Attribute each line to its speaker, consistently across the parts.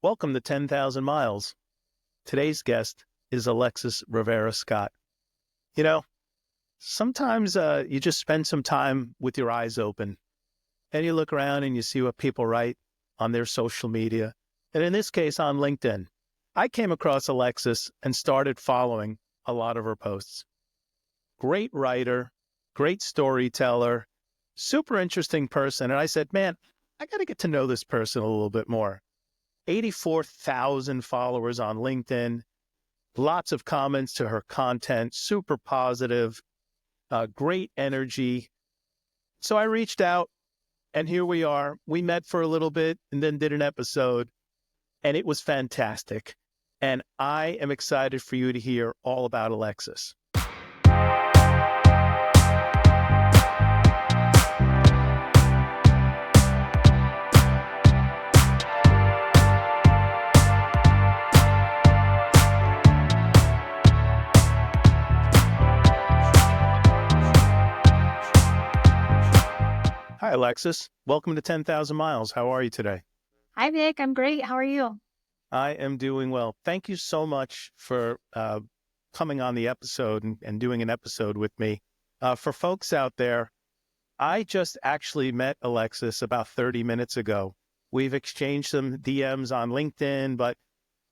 Speaker 1: Welcome to 10,000 Miles. Today's guest is Alexis Rivera Scott. You know, sometimes you just spend some time with your eyes open and you look around and you see what people write on their social media. And in this case, on LinkedIn. I came across Alexis and started following a lot of her posts. Great writer, great storyteller, super interesting person. And I said, man, I got to get to know this person a little bit more. 84,000 followers on LinkedIn, lots of comments to her content, super positive, great energy. So I reached out and here we are. We met for a little bit and then did an episode and it was fantastic. And I am excited for you to hear all about Alexis. Hi, Alexis. Welcome to 10,000 Miles. How are you today?
Speaker 2: Hi, Vic. I'm great. How are you?
Speaker 1: I am doing well. Thank you so much for coming on the episode and doing an episode with me. For folks out there, I just actually met Alexis about 30 minutes ago. We've exchanged some DMs on LinkedIn, but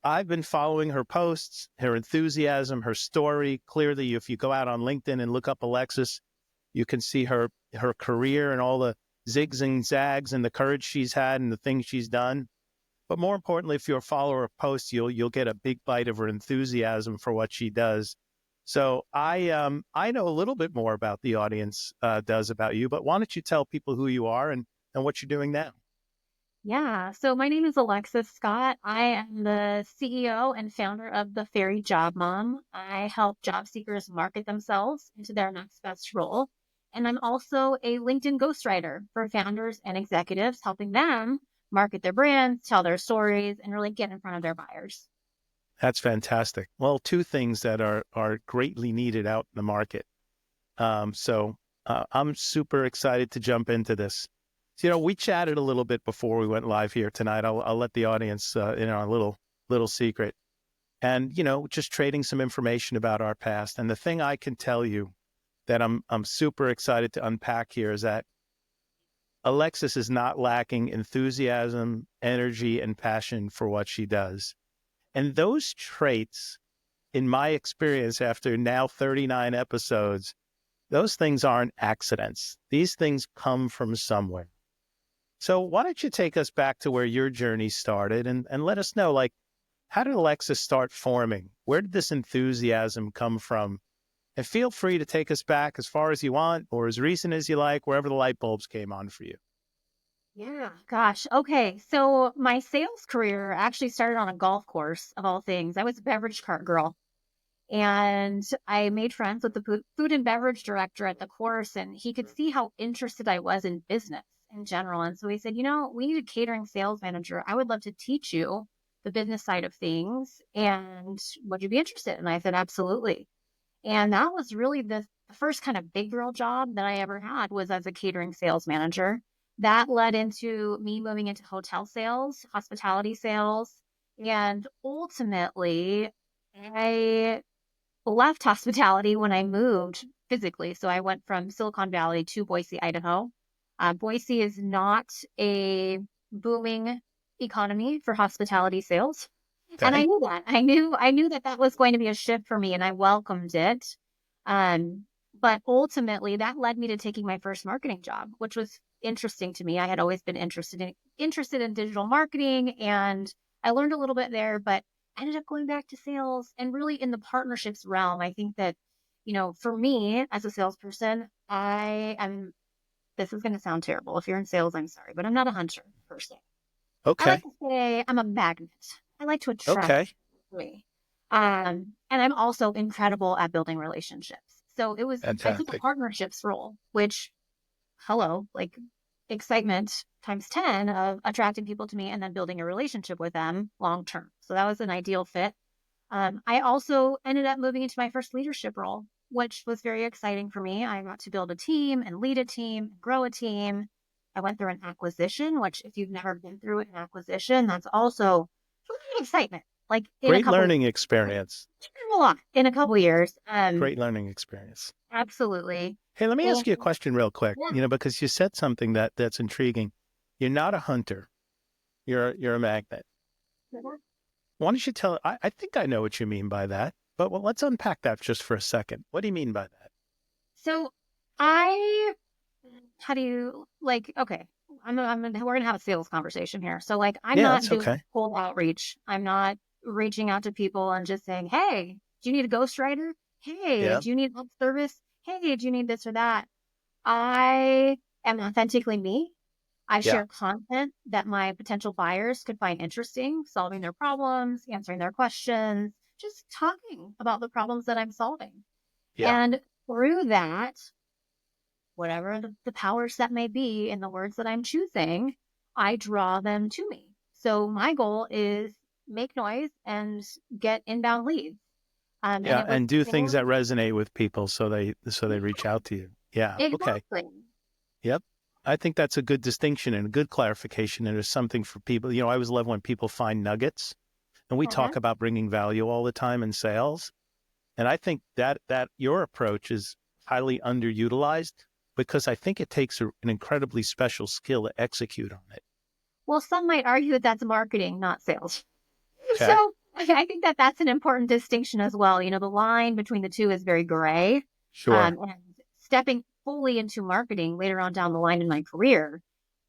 Speaker 1: I've been following her posts, her enthusiasm, her story. Clearly, if you go out on LinkedIn and look up Alexis, you can see her career and all the zigs and zags and the courage she's had and the things she's done. But more importantly, if you're a follower of posts, you'll get a big bite of her enthusiasm for what she does. So I know a little bit more about the audience does about you, but why don't you tell people who you are and what you're doing now?
Speaker 2: Yeah. So my name is Alexis Scott. I am the CEO and founder of the Fairy Job Mom. I help job seekers market themselves into their next best role. And I'm also a LinkedIn ghostwriter for founders and executives, helping them market their brands, tell their stories, and really get in front of their buyers.
Speaker 1: That's fantastic. Well, two things that are greatly needed out in the market. So I'm super excited to jump into this. So, we chatted a little bit before we went live here tonight. I'll let the audience in on a little secret, and just trading some information about our past. And the thing I can tell you that I'm super excited to unpack here is that Alexis is not lacking enthusiasm, energy, and passion for what she does. And those traits, in my experience, after now 39 episodes, those things aren't accidents. These things come from somewhere. So why don't you take us back to where your journey started and let us know, like, how did Alexis start forming? Where did this enthusiasm come from? And feel free to take us back as far as you want or as recent as you like, wherever the light bulbs came on for you.
Speaker 2: Yeah, gosh. Okay. So my sales career actually started on a golf course, of all things. I was a beverage cart girl. And I made friends with the food and beverage director at the course, and he could see how interested I was in business in general. And so he said, we need a catering sales manager. I would love to teach you the business side of things. And would you be interested? And I said, absolutely. And that was really the first kind of big girl job that I ever had was as a catering sales manager. That led into me moving into hotel sales, hospitality sales. And ultimately, I left hospitality when I moved physically. So I went from Silicon Valley to Boise, Idaho. Boise is not a booming economy for hospitality sales. And I
Speaker 1: Okay.
Speaker 2: knew that. I knew that that was going to be a shift for me and I welcomed it. But ultimately that led me to taking my first marketing job, which was interesting to me. I had always been interested in digital marketing and I learned a little bit there, but I ended up going back to sales and really in the partnerships realm. I think that, for me as a salesperson, I am this is going to sound terrible. If you're in sales, I'm sorry, but I'm not a hunter per se. I like
Speaker 1: Okay.
Speaker 2: to say I'm a magnet. I like to attract
Speaker 1: Okay.
Speaker 2: me. And I'm also incredible at building relationships. So I took a
Speaker 1: Fantastic.
Speaker 2: partnerships role, which, hello, like excitement times 10 of attracting people to me and then building a relationship with them long term. So that was an ideal fit. I also ended up moving into my first leadership role, which was very exciting for me. I got to build a team and lead a team, grow a team. I went through an acquisition, which if you've never been through an acquisition, that's also excitement. Like in a
Speaker 1: Great
Speaker 2: couple,
Speaker 1: learning experience.
Speaker 2: a lot in a couple years.
Speaker 1: Great learning experience.
Speaker 2: Absolutely.
Speaker 1: Hey, let me
Speaker 2: And
Speaker 1: ask you a question real quick,
Speaker 2: yeah.
Speaker 1: because you said something that's intriguing. You're not a hunter. You're a magnet. Why don't you tell, I think I know what you mean by that, but well, let's unpack that just for a second. What do you mean by that?
Speaker 2: So I, how do you like, okay, we're going to have a sales conversation here. So like, I'm
Speaker 1: Yeah,
Speaker 2: not
Speaker 1: that's
Speaker 2: doing
Speaker 1: okay.
Speaker 2: cold outreach. I'm not reaching out to people and just saying, hey, do you need a ghostwriter? Hey,
Speaker 1: Yeah.
Speaker 2: do you need help service? Hey, do you need this or that? I am authentically me. I
Speaker 1: Yeah.
Speaker 2: share content that my potential buyers could find interesting, solving their problems, answering their questions, just talking about the problems that I'm solving.
Speaker 1: Yeah.
Speaker 2: And through that, whatever the powers that may be in the words that I'm choosing, I draw them to me. So my goal is make noise and get inbound leads. And
Speaker 1: Yeah.
Speaker 2: it was
Speaker 1: And do things
Speaker 2: very
Speaker 1: that resonate with people so they reach out to you. Yeah. Okay.
Speaker 2: exactly.
Speaker 1: Yep. I think that's a good distinction and a good clarification. And it's something for people. I always love when people find nuggets, and we talk
Speaker 2: Mhm.
Speaker 1: about bringing value all the time in sales. And I think that your approach is highly underutilized because I think it takes an incredibly special skill to execute on it.
Speaker 2: Well, some might argue that that's marketing, not sales.
Speaker 1: Okay.
Speaker 2: So I think that that's an important distinction as well. The line between the two is very gray.
Speaker 1: Sure.
Speaker 2: And stepping fully into marketing later on down the line in my career,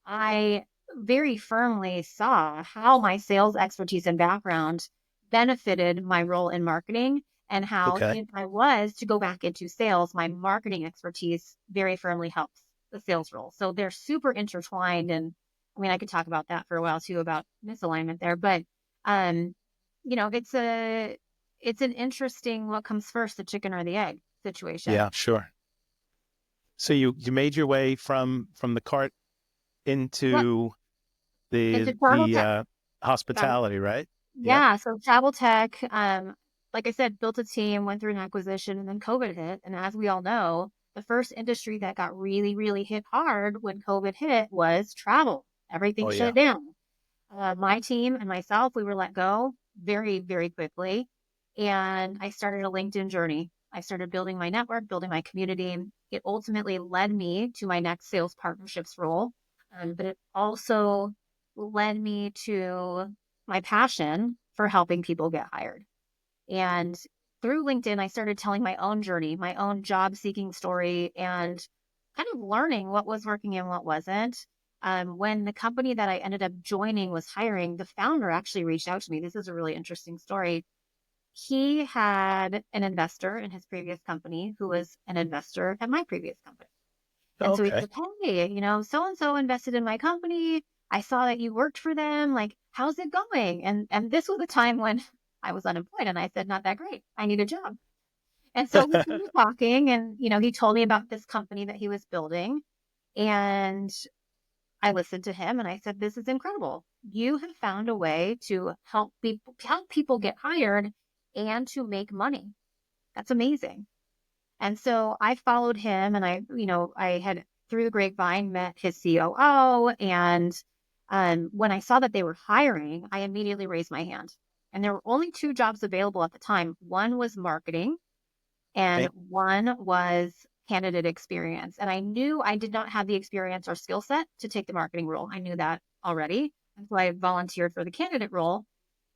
Speaker 2: I very firmly saw how my sales expertise and background benefited my role in marketing, and how
Speaker 1: Okay.
Speaker 2: if I was to go back into sales, my marketing expertise very firmly helps the sales role. So they're super intertwined. And I mean, I could talk about that for a while too, about misalignment there, but um, it's an interesting what comes first, the chicken or the egg situation.
Speaker 1: Yeah, sure. So you made your way from the cart
Speaker 2: What
Speaker 1: into
Speaker 2: into travel
Speaker 1: the
Speaker 2: tech?
Speaker 1: hospitality, right? Yep.
Speaker 2: Yeah, so travel tech, like I said, built a team, went through an acquisition, and then COVID hit. And as we all know, the first industry that got really, really hit hard when COVID hit was travel. Everything
Speaker 1: Oh
Speaker 2: shut
Speaker 1: yeah.
Speaker 2: down. My team and myself, we were let go very, very quickly. And I started a LinkedIn journey. I started building my network, building my community. It ultimately led me to my next sales partnerships role. But it also led me to my passion for helping people get hired. And through LinkedIn, I started telling my own journey, my own job seeking story, and kind of learning what was working and what wasn't. When the company that I ended up joining was hiring, the founder actually reached out to me. This is a really interesting story. He had an investor in his previous company who was an investor at my previous company. And so he
Speaker 1: Okay.
Speaker 2: said, hey, so and so invested in my company. I saw that you worked for them. Like, how's it going? And this was a time when I was unemployed, and I said, not that great. I need a job. And so we started talking, and he told me about this company that he was building. And I listened to him, and I said, this is incredible. You have found a way to help people get hired and to make money. That's amazing. And so I followed him, and I had through the grapevine met his COO. And when I saw that they were hiring, I immediately raised my hand. And there were only two jobs available at the time. One was marketing, and
Speaker 1: Okay.
Speaker 2: one was candidate experience. And I knew I did not have the experience or skill set to take the marketing role. I knew that already. And so I volunteered for the candidate role.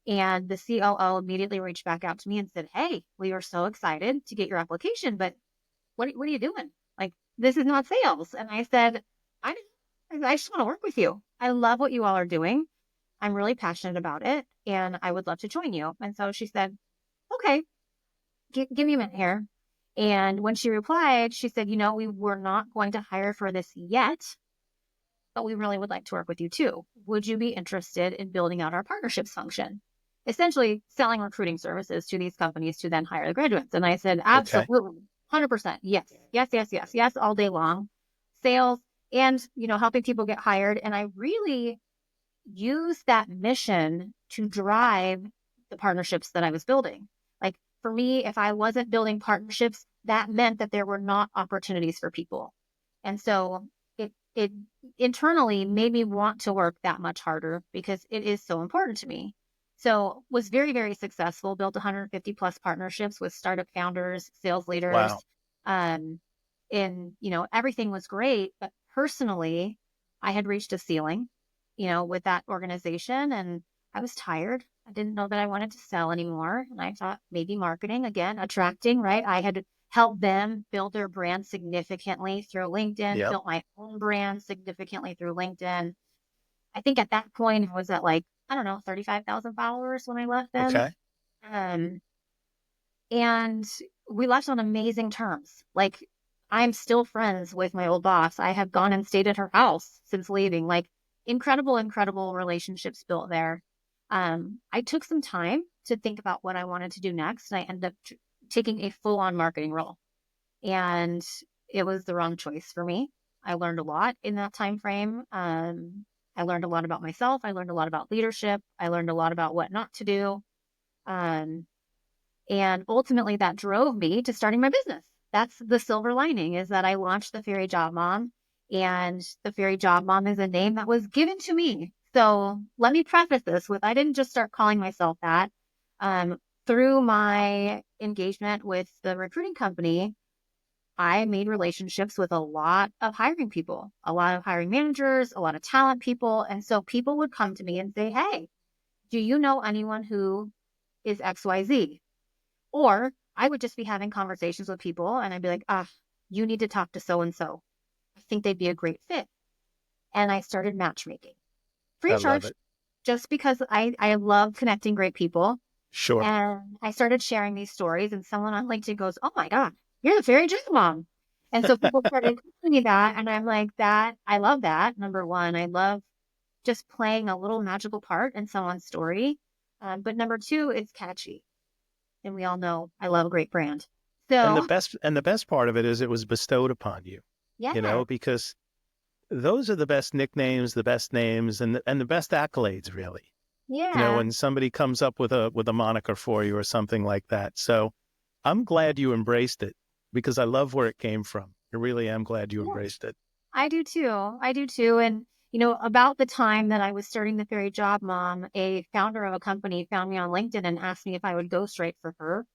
Speaker 2: And the COO immediately reached back out to me and said, hey, we are so excited to get your application, but what are you doing? Like, this is not sales. And I said, I, I just want to work with you. I love what you all are doing. I'm really passionate about it, and I would love to join you. And so she said, okay, give me a minute here. And when she replied, she said, we were not going to hire for this yet, but we really would like to work with you too. Would you be interested in building out our partnerships function? Essentially selling recruiting services to these companies to then hire the graduates. And I said,
Speaker 1: Okay.
Speaker 2: absolutely, 100%. Yes, yes, yes, yes, yes, all day long. Sales and, helping people get hired. And I really used that mission to drive the partnerships that I was building. Like for me, if I wasn't building partnerships, that meant that there were not opportunities for people. And so it internally made me want to work that much harder because it is so important to me. So was very, very successful, built 150 plus partnerships with startup founders, sales
Speaker 1: Wow.
Speaker 2: leaders. Um, and, everything was great. But personally, I had reached a ceiling, with that organization, and I was tired. I didn't know that I wanted to sell anymore. And I thought maybe marketing, again, attracting, right? I had helped them build their brand significantly through LinkedIn,
Speaker 1: Yep.
Speaker 2: built my own brand significantly through LinkedIn. I think at that point I was at like, I don't know, 35,000 followers when I left them.
Speaker 1: Okay.
Speaker 2: Um, and we left on amazing terms. Like, I'm still friends with my old boss. I have gone and stayed at her house since leaving. Like, incredible, incredible relationships built there. I took some time to think about what I wanted to do next, and I ended up taking a full on marketing role. And it was the wrong choice for me. I learned a lot in that time frame. I learned a lot about myself. I learned a lot about leadership. I learned a lot about what not to do. Um, and ultimately, that drove me to starting my business. That's the silver lining, is that I launched the Fairy Job Mom, and the Fairy Job Mom is a name that was given to me. So let me preface this with, I didn't just start calling myself that. Um, Through my engagement with the recruiting company, I made relationships with a lot of hiring people, a lot of hiring managers, a lot of talent people. And so people would come to me and say, "Hey, do you know anyone who is XYZ?" Or I would just be having conversations with people and I'd be like, you need to talk to so and so. I think they'd be a great fit. And I started matchmaking free
Speaker 1: I
Speaker 2: of
Speaker 1: love
Speaker 2: charge,
Speaker 1: it.
Speaker 2: just because I love connecting great people.
Speaker 1: Sure.
Speaker 2: And I started sharing these stories, and someone on LinkedIn goes, "Oh my God, you're the fairy job mom." And so people started telling me that. And I'm like, I love that. Number one, I love just playing a little magical part in someone's story. But number two, it's catchy. And we all know I love a great brand.
Speaker 1: And
Speaker 2: So,
Speaker 1: the best part of it is it was bestowed upon you,
Speaker 2: yeah,
Speaker 1: because those are the best nicknames, the best names, and the best accolades, really.
Speaker 2: yeah,
Speaker 1: When somebody comes up with a moniker for you or something like that. So I'm glad you embraced it because I love where it came from. I really am glad you
Speaker 2: yeah,
Speaker 1: embraced it.
Speaker 2: I do too. I do too. And, about the time that I was starting the Fairy Job Mom, a founder of a company found me on LinkedIn and asked me if I would ghostwrite for her.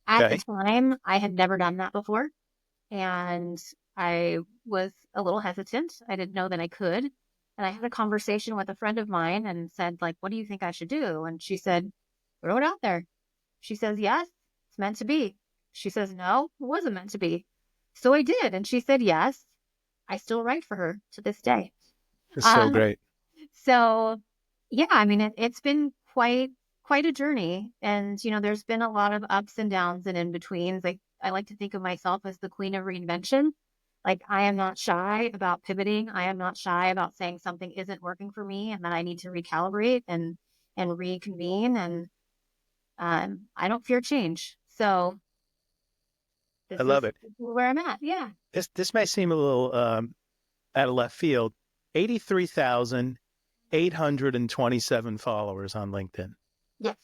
Speaker 2: At the
Speaker 1: Okay.
Speaker 2: time, I had never done that before, and I was a little hesitant. I didn't know that I could. And I had a conversation with a friend of mine and said, like, "What do you think I should do?" And she said, "Throw it out there." She says, "Yes, it's meant to be." She says, "No, it wasn't meant to be." So I did. And she said, "Yes." I still write for her to this day.
Speaker 1: It's so
Speaker 2: Um,
Speaker 1: great.
Speaker 2: so yeah, I mean, it's been quite a journey. And, there's been a lot of ups and downs and in betweens. Like, I like to think of myself as the queen of reinvention. Like, I am not shy about pivoting. I am not shy about saying something isn't working for me and that I need to recalibrate and reconvene. And I don't fear change. So
Speaker 1: I
Speaker 2: this is
Speaker 1: love it.
Speaker 2: where I'm at. Yeah.
Speaker 1: This may seem a little out of left field. 83,827 followers on LinkedIn.
Speaker 2: Yes.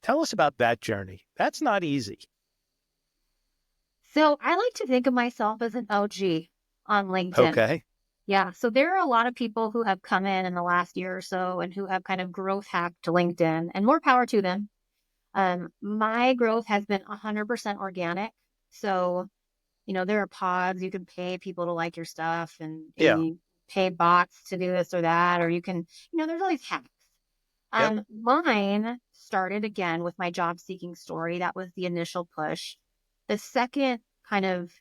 Speaker 1: Tell us about that journey. That's not easy.
Speaker 2: So I like to think of myself as an OG on LinkedIn.
Speaker 1: Okay.
Speaker 2: Yeah. So there are a lot of people who have come in the last year or so and who have kind of growth hacked LinkedIn, and more power to them. My growth has been 100% organic. So, there are pods. You can pay people to like your stuff, and
Speaker 1: Yeah.
Speaker 2: you pay bots to do this or that, or you can, there's all these hacks.
Speaker 1: Yep.
Speaker 2: Mine started again with my job seeking story. That was the initial push. The second kind of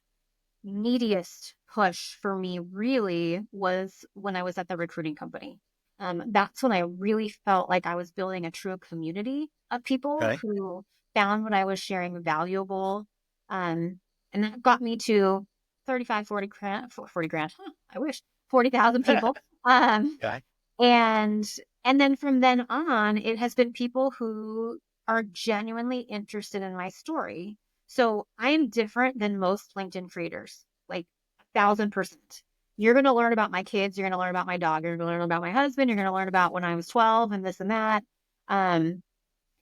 Speaker 2: neediest push for me really was when I was at the recruiting company. That's when I really felt like I was building a true community of people
Speaker 1: Okay.
Speaker 2: who found what I was sharing valuable. Um, and that got me to 35, 40 grand, 40 grand. Huh, I wish 40,000 people. Um,
Speaker 1: Okay.
Speaker 2: and and then from then on, it has been people who are genuinely interested in my story. So I am different than most LinkedIn creators, like 1,000%. You're going to learn about my kids. You're going to learn about my dog. You're going to learn about my husband. You're going to learn about when I was 12 and this and that. Um,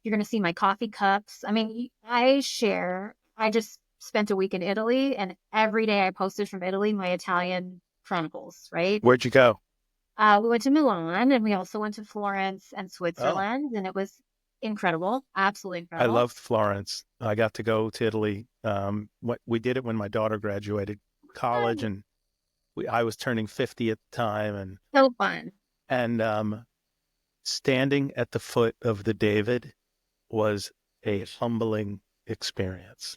Speaker 2: you're going to see my coffee cups. I mean, I just spent a week in Italy, and every day I posted from Italy, my Italian chronicles, right?
Speaker 1: Where'd you go?
Speaker 2: We went to Milan, and we also went to Florence and
Speaker 1: Oh,
Speaker 2: Switzerland, and it was Incredible. Absolutely
Speaker 1: I
Speaker 2: incredible.
Speaker 1: loved Florence. I got to go to Italy. What we did it when my daughter graduated college,
Speaker 2: Fun.
Speaker 1: and I was turning 50 at the time,
Speaker 2: So fun.
Speaker 1: and standing at the foot of the David was a humbling experience.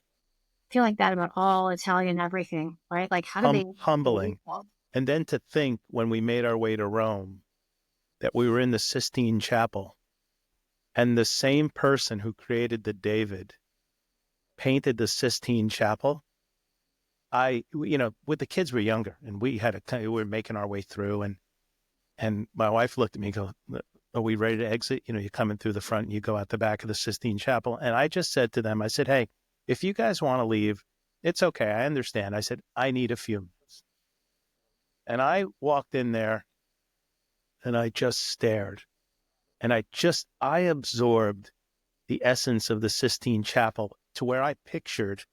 Speaker 2: I feel like that about all Italian everything, right? Like, how do they believe
Speaker 1: Humbling.
Speaker 2: that?
Speaker 1: And then to think when we made our way to Rome that we were in the Sistine Chapel and the same person who created the David painted the Sistine Chapel. With the kids were younger and we were making our way through and my wife looked at me and go, are we ready to exit? You're coming through the front and you go out the back of the Sistine Chapel. And I just said to them, I said, hey, if you guys want to leave, it's okay. I understand. I said, I need a few minutes. And I walked in there and I just stared and I absorbed the essence of the Sistine Chapel to where I pictured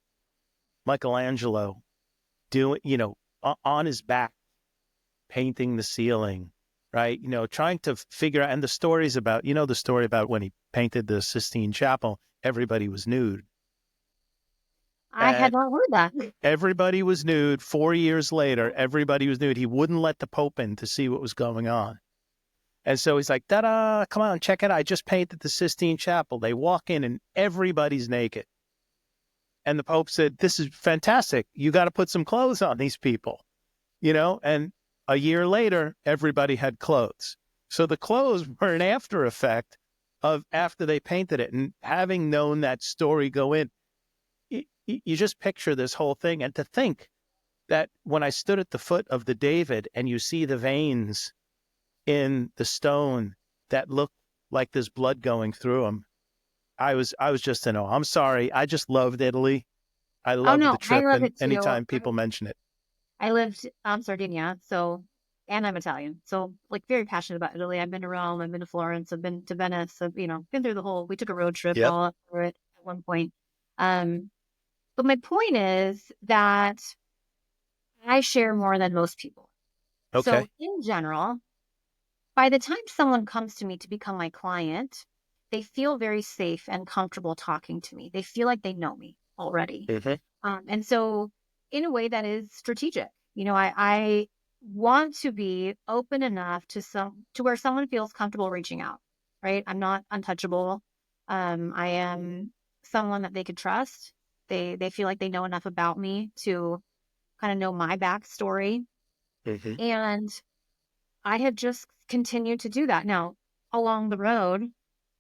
Speaker 1: Michelangelo doing, on his back, painting the ceiling, right? Trying to figure out, and the stories about, the story about when he painted the Sistine Chapel, everybody was nude.
Speaker 2: I had
Speaker 1: And
Speaker 2: not heard that.
Speaker 1: everybody was nude. 4 years later, everybody was nude. He wouldn't let the Pope in to see what was going on. And so he's like, ta-da, come on, check it out. I just painted the Sistine Chapel. They walk in and everybody's naked. And the Pope said, this is fantastic. You got to put some clothes on these people, and a year later, everybody had clothes. So the clothes were an after effect of after they painted it. And having known that story go in, you just picture this whole thing. And to think that when I stood at the foot of the David and you see the veins in the stone that look like there's blood going through them, I was just in awe. I'm sorry. I just loved Italy. I
Speaker 2: Oh
Speaker 1: loved the
Speaker 2: no, I
Speaker 1: trip.
Speaker 2: love
Speaker 1: And
Speaker 2: it too.
Speaker 1: anytime people mention it,
Speaker 2: I lived Sardinia, so and I'm Italian, so like very passionate about Italy. I've been to Rome, I've been to Florence, I've been to Venice, I've been through the whole. We took a road trip
Speaker 1: yep.
Speaker 2: all up through it at one point. Um, but my point is that I share more than most people. So
Speaker 1: Okay.
Speaker 2: in general, by the time someone comes to me to become my client, they feel very safe and comfortable talking to me. They feel like they know me already.
Speaker 1: Mm-hmm.
Speaker 2: And so, in a way that is strategic, I want to be open enough to where someone feels comfortable reaching out. Right? I'm not untouchable. I am someone that they could trust. They feel like they know enough about me to kind of know my backstory,
Speaker 1: Mm-hmm.
Speaker 2: and I have just continued to do that. Now, along the road,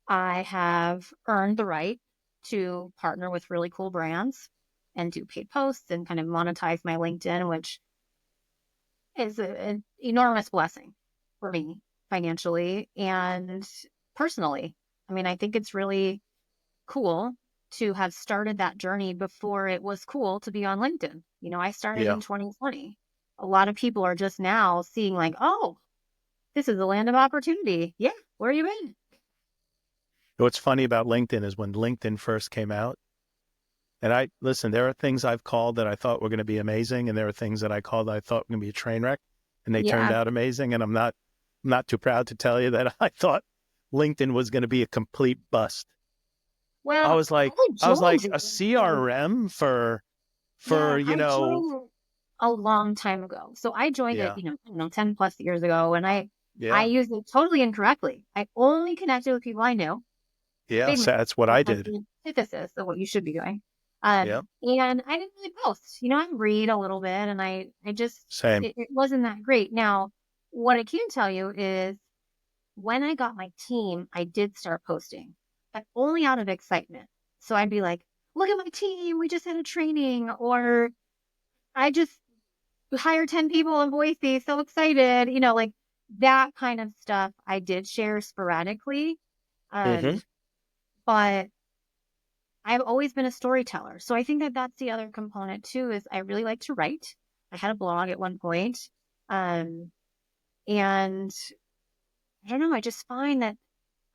Speaker 2: I have earned the right to partner with really cool brands and do paid posts and kind of monetize my LinkedIn, which is an enormous blessing for me financially and personally. I mean, I think it's really cool to have started that journey before it was cool to be on LinkedIn. I started
Speaker 1: Yeah.
Speaker 2: in 2020. A lot of people are just now seeing, like, oh, this is a land of opportunity. Yeah, where you been?
Speaker 1: What's funny about LinkedIn is when LinkedIn first came out, and listen, there are things I've called that I thought were going to be amazing, and there are things that I called that I thought were going to be a train wreck, and they turned
Speaker 2: Yeah.
Speaker 1: out amazing. And I'm not too proud to tell you that I thought LinkedIn was going to be a complete bust. I
Speaker 2: Well,
Speaker 1: was like,
Speaker 2: I
Speaker 1: I was
Speaker 2: joined
Speaker 1: like a
Speaker 2: LinkedIn.
Speaker 1: CRM for
Speaker 2: Yeah, I joined a long time ago. So I joined it,
Speaker 1: yeah,
Speaker 2: I don't know, 10 plus years ago, and I
Speaker 1: yeah,
Speaker 2: used it totally incorrectly. I only connected with people I knew.
Speaker 1: yeah.
Speaker 2: Big
Speaker 1: So
Speaker 2: mistake.
Speaker 1: that's what
Speaker 2: That's
Speaker 1: I
Speaker 2: like
Speaker 1: did.
Speaker 2: the antithesis of what you should be doing.
Speaker 1: Yeah,
Speaker 2: And I didn't really post. I read a little bit, and I just
Speaker 1: same.
Speaker 2: it wasn't that great. Now, what I can tell you is when I got my team, I did start posting, but only out of excitement. So I'd be like, look at my team, we just had a training, or I just hired 10 people in Boise, so excited, like that kind of stuff I did share sporadically.
Speaker 1: Mm-hmm.
Speaker 2: Um, but I've always been a storyteller. So I think that that's the other component too, is I really like to write. I had a blog at one point. Um, and I don't know, I just find that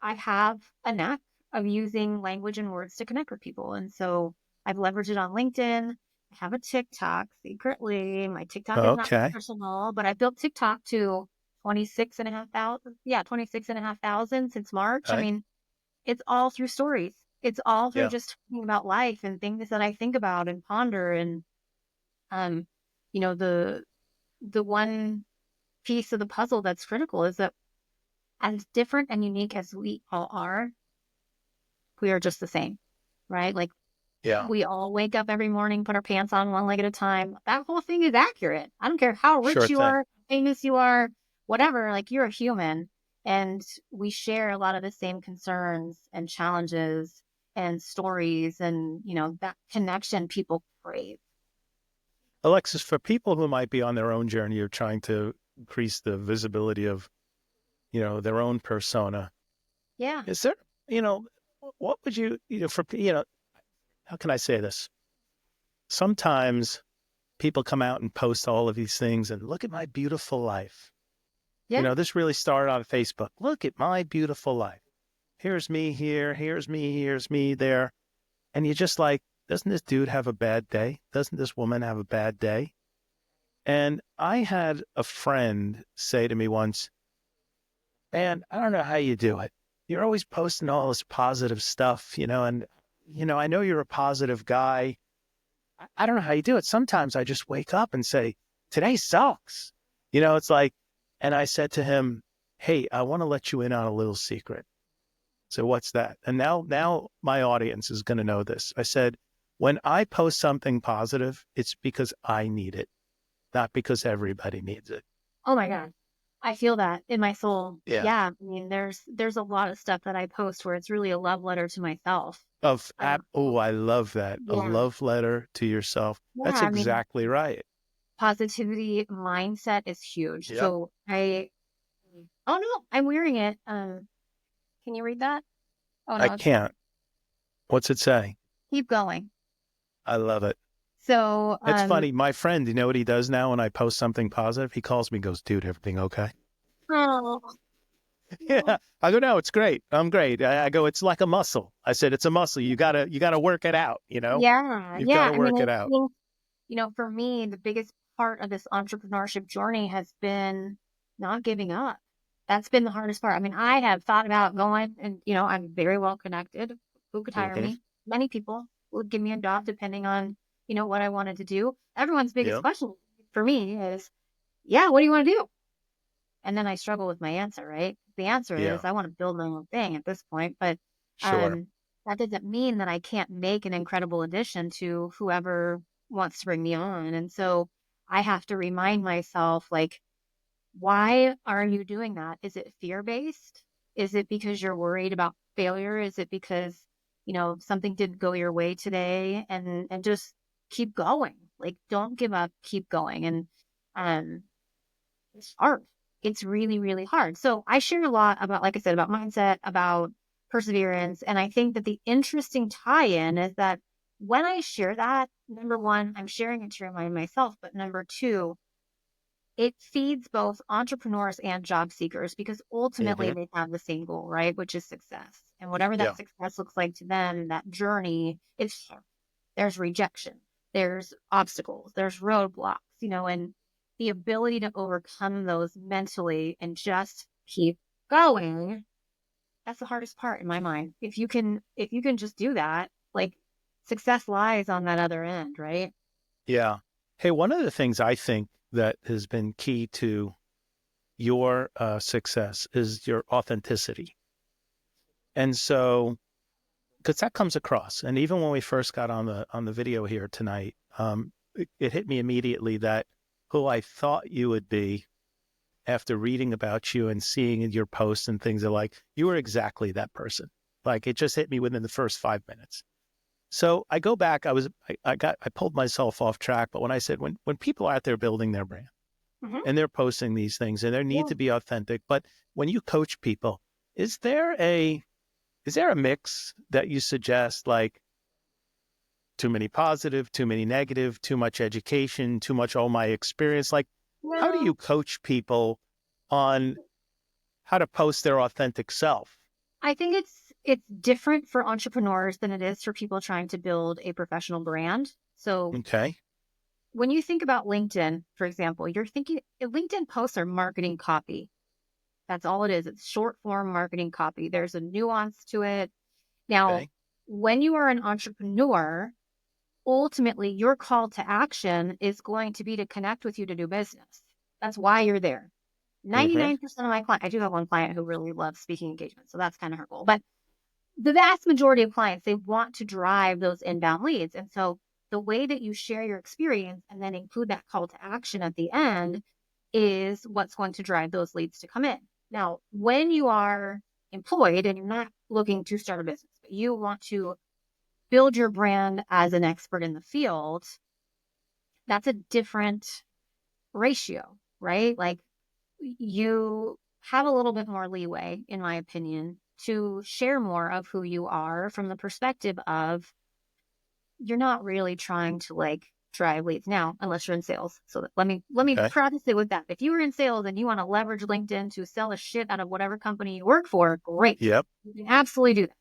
Speaker 2: I have a knack of using language and words to connect with people. And so I've leveraged it on LinkedIn. I have a TikTok secretly. My TikTok is not
Speaker 1: Okay.
Speaker 2: personal, but I built TikTok to 26,500. Yeah, 26,500 since March. I
Speaker 1: Okay.
Speaker 2: mean, it's all through stories. It's all through
Speaker 1: Yeah.
Speaker 2: just talking about life and things that I think about and ponder. And um, the one piece of the puzzle that's critical is that as different and unique as we all are, we are just the same, right? Like
Speaker 1: Yeah.
Speaker 2: we all wake up every morning, put our pants on one leg at a time. That whole thing is accurate. I don't care how
Speaker 1: Sure
Speaker 2: rich you
Speaker 1: thing.
Speaker 2: are, famous you are, whatever, like you're a human. And we share a lot of the same concerns and challenges and stories and, that connection people crave.
Speaker 1: Alexis, for people who might be on their own journey of trying to increase the visibility of, their own persona,
Speaker 2: Yeah.
Speaker 1: is there, what would you, how can I say this? Sometimes people come out and post all of these things and look at my beautiful life.
Speaker 2: Yeah.
Speaker 1: This really started on Facebook. Look at my beautiful life. Here's me here. Here's me there. And you're just like, doesn't this dude have a bad day? Doesn't this woman have a bad day? And I had a friend say to me once, man, I don't know how you do it. You're always posting all this positive stuff, and, I know you're a positive guy. I don't know how you do it. Sometimes I just wake up and say, today sucks. It's like, and I said to him, hey, I want to let you in on a little secret. So what's that? And now my audience is going to know this. I said, when I post something positive, it's because I need it, not because everybody needs it.
Speaker 2: Oh my God. I feel that in my soul.
Speaker 1: Yeah.
Speaker 2: Yeah. I mean, there's a lot of stuff that I post where it's really a love letter to myself. Um,
Speaker 1: Oh, I love that. A
Speaker 2: yeah.
Speaker 1: love letter to yourself.
Speaker 2: Yeah.
Speaker 1: That's
Speaker 2: I mean,
Speaker 1: exactly right.
Speaker 2: positivity mindset is huge.
Speaker 1: Yep.
Speaker 2: So oh no, I'm wearing it. Can you read that? Oh
Speaker 1: I
Speaker 2: no, it's fine.
Speaker 1: can't. What's it say?
Speaker 2: Keep going.
Speaker 1: I love it.
Speaker 2: So,
Speaker 1: It's funny. My friend, you know what he does now when I post something positive? He calls me and goes, dude, everything okay?
Speaker 2: oh,
Speaker 1: Yeah. I go, no, it's great. I'm great. I go, it's like a muscle. I said, it's a muscle. You gotta work it out,
Speaker 2: yeah,
Speaker 1: You've got
Speaker 2: yeah.
Speaker 1: to
Speaker 2: I mean,
Speaker 1: work
Speaker 2: I
Speaker 1: it out.
Speaker 2: think, for me, the biggest part of this entrepreneurship journey has been not giving up. That's been the hardest part. I mean, I have thought about going and, I'm very well connected. Who could hire
Speaker 1: Hmm.
Speaker 2: me? Many people would give me a job depending on, what I wanted to do. Everyone's biggest
Speaker 1: Yeah.
Speaker 2: question for me is, yeah, what do you want to do? And then I struggle with my answer, right? The answer
Speaker 1: Yeah.
Speaker 2: is I want to build my own thing at this point, but
Speaker 1: Sure.
Speaker 2: um, that doesn't mean that I can't make an incredible addition to whoever wants to bring me on. And so I have to remind myself, like, why are you doing that? Is it fear based? Is it because you're worried about failure? Is it because, something didn't go your way today? And just keep going. Like, don't give up, keep going. And um it's hard. It's really, really hard. So I share a lot about, like I said, about mindset, about perseverance. And I think that the interesting tie in is that when I share that, number one, I'm sharing it to remind myself. But number two, it feeds both entrepreneurs and job seekers because ultimately
Speaker 1: Hmm.
Speaker 2: they have the same goal, right? Which is success. And whatever that
Speaker 1: Yeah.
Speaker 2: success looks like to them, that journey is there's rejection, there's obstacles, there's roadblocks, and the ability to overcome those mentally and just keep going. That's the hardest part in my mind. If you can just do that, like success lies on that other end, right?
Speaker 1: Yeah. Hey, one of the things I think that has been key to your success is your authenticity. And so, because that comes across, and even when we first got on the video here tonight, it hit me immediately that who I thought you would be after reading about you and seeing in your posts and things are like, you were exactly that person. Like it just hit me within the first 5 minutes. So I go back, I pulled myself off track, but when I said, when people are out there building their brand
Speaker 2: Hmm.
Speaker 1: and they're posting these things and they need
Speaker 2: Yeah.
Speaker 1: to be authentic, but when you coach people, is there a, is there a mix that you suggest, like too many positive, too many negative, too much education, too much all my experience? Like, how do
Speaker 2: No,
Speaker 1: you coach people on how to post their authentic self?
Speaker 2: I think it's different for entrepreneurs than it is for people trying to build a professional brand. So
Speaker 1: Okay.
Speaker 2: when you think about LinkedIn, for example, you're thinking LinkedIn posts are marketing copy. That's all it is. It's short form marketing copy. There's a nuance to it. Now,
Speaker 1: Okay.
Speaker 2: when you are an entrepreneur, ultimately your call to action is going to be to connect with you to do business. That's why you're there.
Speaker 1: Mm-hmm.
Speaker 2: 99% of my clients, I do have one client who really loves speaking engagements. So that's kind of her goal. But the vast majority of clients, they want to drive those inbound leads. And so the way that you share your experience and then include that call to action at the end is what's going to drive those leads to come in. Now, when you are employed and you're not looking to start a business, but you want to build your brand as an expert in the field, that's a different ratio, right? Like you have a little bit more leeway, in my opinion, to share more of who you are from the perspective of you're not really trying to like drive leads now, unless you're in sales. So let me
Speaker 1: Okay.
Speaker 2: preface it with that. If you were in sales and you want to leverage LinkedIn to sell the shit out of whatever company you work for, great.
Speaker 1: Yep.
Speaker 2: You can absolutely do that.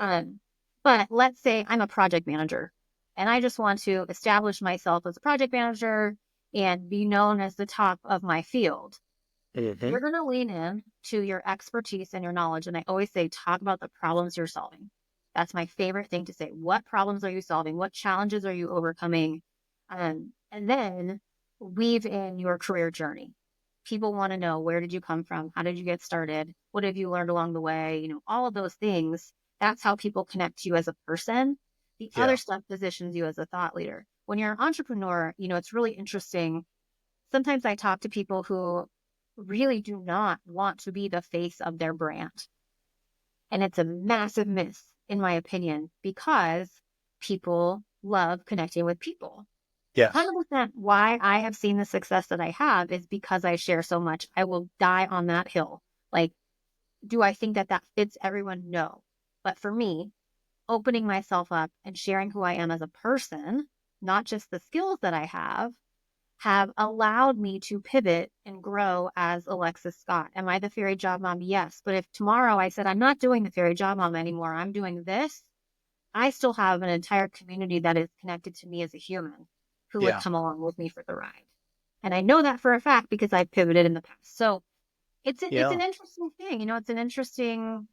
Speaker 2: Um, but let's say I'm a project manager and I just want to establish myself as a project manager and be known as the top of my field.
Speaker 1: Mm-hmm.
Speaker 2: You're going to lean in to your expertise and your knowledge. And I always say, talk about the problems you're solving. That's my favorite thing to say. What problems are you solving? What challenges are you overcoming? And then weave in your career journey. People want to know, where did you come from? How did you get started? What have you learned along the way? All of those things. That's how people connect to you as a person. The other
Speaker 1: Yeah.
Speaker 2: stuff positions you as a thought leader. When you're an entrepreneur, it's really interesting. Sometimes I talk to people who really do not want to be the face of their brand. And it's a massive miss, in my opinion, because people love connecting with people.
Speaker 1: Yes.
Speaker 2: 100% why I have seen the success that I have is because I share so much. I will die on that hill. Like, do I think that that fits everyone? No. But for me, opening myself up and sharing who I am as a person, not just the skills that I have allowed me to pivot and grow as Alexis Scott. Am I the fairy job mom? Yes. But if tomorrow I said, I'm not doing the fairy job mom anymore, I'm doing this, I still have an entire community that is connected to me as a human who would
Speaker 1: Yeah.
Speaker 2: come along with me for the ride. And I know that for a fact because I've pivoted in the past. So it's
Speaker 1: Yeah.
Speaker 2: an interesting thing. It's an interesting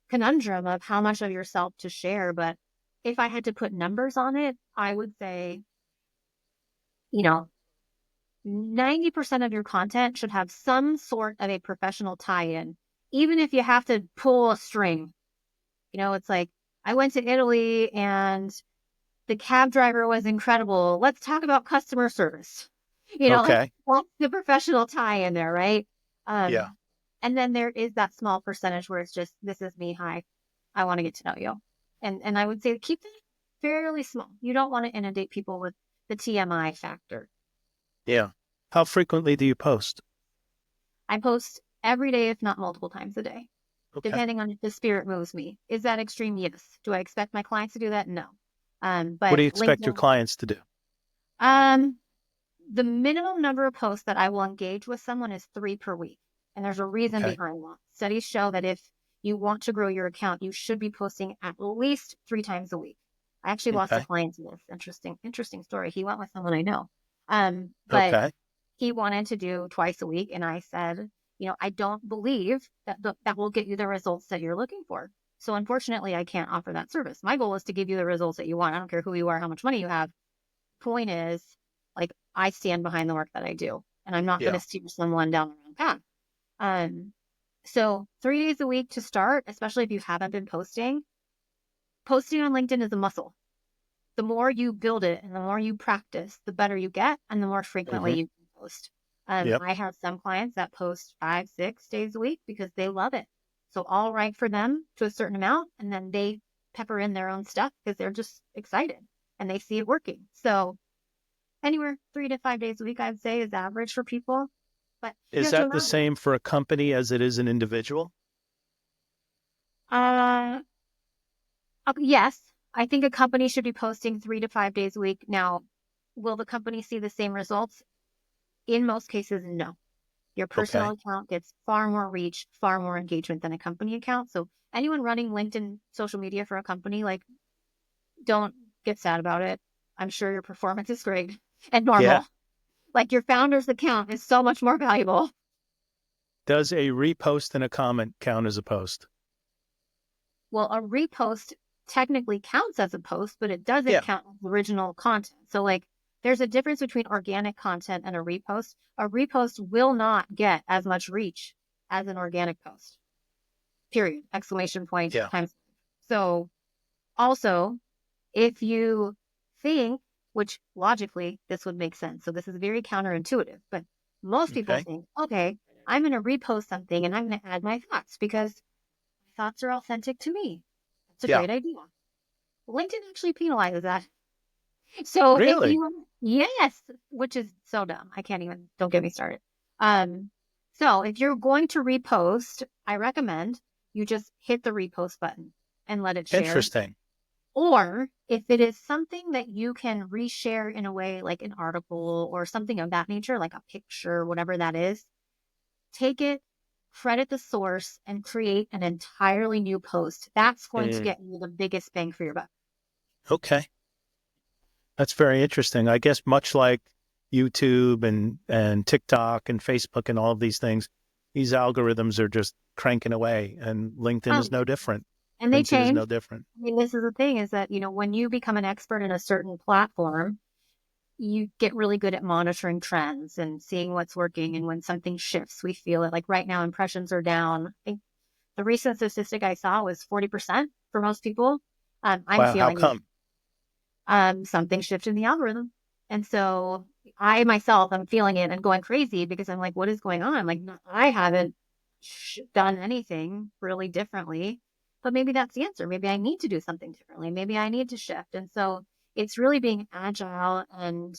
Speaker 2: conundrum of how much of yourself to share. But if I had to put numbers on it, I would say, you know, 90% of your content should have some sort of a professional tie-in, even if you have to pull a string. It's like, I went to Italy and the cab driver was incredible. Let's talk about customer service. Like
Speaker 1: Okay.
Speaker 2: what's the professional tie in there, right?
Speaker 1: Yeah.
Speaker 2: And then there is that small percentage where it's just, this is me. Hi, I want to get to know you. And I would say keep it fairly small. You don't want to inundate people with the TMI factor.
Speaker 1: Yeah. How frequently do you post?
Speaker 2: I post every day, if not multiple times a day,
Speaker 1: Okay.
Speaker 2: depending on if the spirit moves me. Is that extreme? Yes. Do I expect my clients to do that? No.
Speaker 1: What do
Speaker 2: But
Speaker 1: you expect your
Speaker 2: LinkedIn,
Speaker 1: clients to do?
Speaker 2: um, the minimum number of posts that I will engage with someone is 3 per week. And there's a reason
Speaker 1: Okay.
Speaker 2: behind that. Studies show that if you want to grow your account, you should be posting at least 3 times a week. I actually lost a
Speaker 1: Okay.
Speaker 2: client to this. Interesting story. He went with someone I know. But
Speaker 1: Okay.
Speaker 2: he wanted to do twice a week. And I said, I don't believe that that will get you the results that you're looking for. So unfortunately, I can't offer that service. My goal is to give you the results that you want. I don't care who you are, how much money you have. Point is, like, I stand behind the work that I do, and I'm not going to
Speaker 1: Yeah.
Speaker 2: steer someone down the wrong path. Um, so 3 days a week to start, especially if you haven't been posting on LinkedIn is a muscle. The more you build it and the more you practice, the better you get and the more frequently
Speaker 1: Mm-hmm.
Speaker 2: you can post.
Speaker 1: Yep.
Speaker 2: I have some clients that post 5, 6 days a week because they love it. So I'll write for them to a certain amount and then they pepper in their own stuff because they're just excited and they see it working. So anywhere 3 to 5 days a week, I'd say is average for people. But you
Speaker 1: Is
Speaker 2: have to
Speaker 1: that the
Speaker 2: remember,
Speaker 1: same for a company as it is an individual?
Speaker 2: uh, yes, I think a company should be posting 3 to 5 days a week. Now, will the company see the same results? In most cases, no. Your personal
Speaker 1: Okay.
Speaker 2: account gets far more reach, far more engagement than a company account. So anyone running LinkedIn social media for a company, like, don't get sad about it. I'm sure your performance is great and
Speaker 1: Yeah.
Speaker 2: normal. Like your founder's account is so much more valuable.
Speaker 1: Does a repost and a comment count as a post?
Speaker 2: Well, a repost technically counts as a post, but it doesn't
Speaker 1: Yeah.
Speaker 2: count as original content. So, like, there's a difference between organic content and a repost. A repost will not get as much reach as an organic post. Period. Exclamation point
Speaker 1: Yeah.
Speaker 2: times. So, also, if you think, which logically this would make sense. So, this is very counterintuitive, but most people
Speaker 1: Okay.
Speaker 2: think, okay, I'm going to repost something and I'm going to add my thoughts because my thoughts are authentic to me. It's a
Speaker 1: Yeah.
Speaker 2: great idea. LinkedIn actually penalizes that. So if
Speaker 1: Really?
Speaker 2: you, yes, which is so dumb. I can't even, don't get me started. Um, so if you're going to repost, I recommend you just hit the repost button and let it share.
Speaker 1: Interesting.
Speaker 2: Or if it is something that you can reshare in a way like an article or something of that nature, like a picture, whatever that is, take it, credit the source, and create an entirely new post. That's going to
Speaker 1: Mm.
Speaker 2: get you the biggest bang for your buck.
Speaker 1: Okay. That's very interesting. I guess much like YouTube and TikTok and Facebook and all of these things, these algorithms are just cranking away, and LinkedIn is
Speaker 2: Um,
Speaker 1: no different.
Speaker 2: and they
Speaker 1: LinkedIn is no
Speaker 2: change.
Speaker 1: different.
Speaker 2: I mean, this is the thing is that, when you become an expert in a certain platform, you get really good at monitoring trends and seeing what's working. And when something shifts, we feel it. Like right now, impressions are down. I think the recent statistic I saw was 40% for most people. I'm
Speaker 1: Wow. How
Speaker 2: feeling it.
Speaker 1: come?
Speaker 2: Something shifted in the algorithm. And so I myself, I'm feeling it and going crazy because I'm like, what is going on? Like, I haven't done anything really differently, but maybe that's the answer. Maybe I need to do something differently. Maybe I need to shift. And so it's really being agile and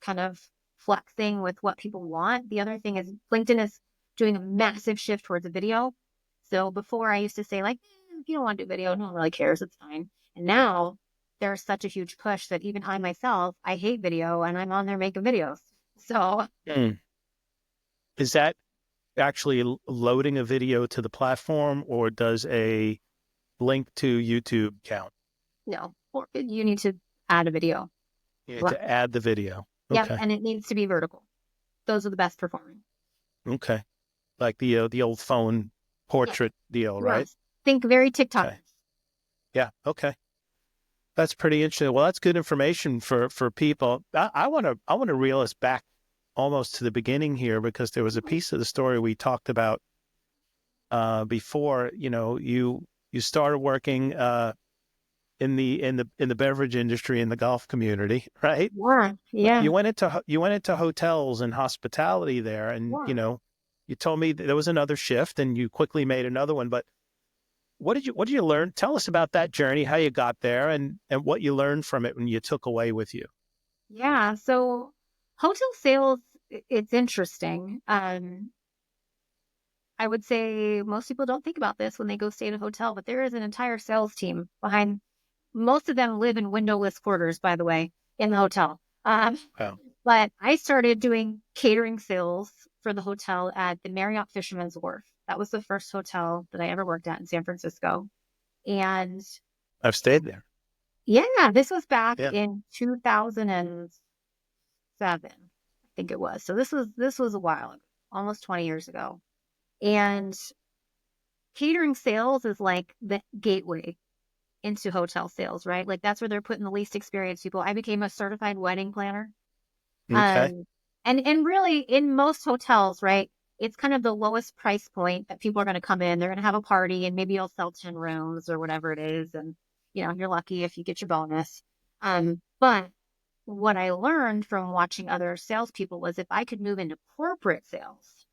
Speaker 2: kind of flexing with what people want. The other thing is LinkedIn is doing a massive shift towards a video. So before I used to say like, if you don't want to do video, no one really cares. It's fine. And now there's such a huge push that even I myself, I hate video and I'm on there making videos. So
Speaker 1: Mm. Is that actually loading a video to the platform, or does a link to YouTube count?
Speaker 2: no, you need to add a video.
Speaker 1: You need
Speaker 2: Well,
Speaker 1: to add the video.
Speaker 2: yep,
Speaker 1: Okay.
Speaker 2: and it needs to be vertical. Those are the best performing.
Speaker 1: Okay. Like the old phone
Speaker 2: Yes,
Speaker 1: portrait deal, right?
Speaker 2: yes. Think very TikTok.
Speaker 1: Okay. Yeah. Okay. That's pretty interesting. Well, that's good information for people. I want to reel us back almost to the beginning here, because there was a piece of the story we talked about before. You started working in the beverage industry in the golf community, right?
Speaker 2: Yeah,
Speaker 1: But
Speaker 2: yeah,
Speaker 1: you went into hotels and hospitality there, and
Speaker 2: yeah.
Speaker 1: you told me that there was another shift, and you quickly made another one. But what did you learn? Tell us about that journey, how you got there, and what you learned from it when you took away with you.
Speaker 2: Yeah. So hotel sales, it's interesting. I would say most people don't think about this when they go stay in a hotel, but there is an entire sales team behind. Most of them live in windowless quarters, by the way, in the hotel.
Speaker 1: Wow.
Speaker 2: But I started doing catering sales for the hotel at the Marriott Fisherman's Wharf. That was the first hotel that I ever worked at in San Francisco. And
Speaker 1: I've stayed there.
Speaker 2: yeah, this was back
Speaker 1: Yeah.
Speaker 2: in 2007, I think it was. So this was a while ago, almost 20 years ago. And catering sales is like the gateway into hotel sales, right? Like that's where they're putting the least experienced people. I became a certified wedding planner.
Speaker 1: Okay.
Speaker 2: Um, and really in most hotels, right? It's kind of the lowest price point that people are going to come in. They're going to have a party and maybe you'll sell 10 rooms or whatever it is. And, you're lucky if you get your bonus. But what I learned from watching other salespeople was if I could move into corporate sales,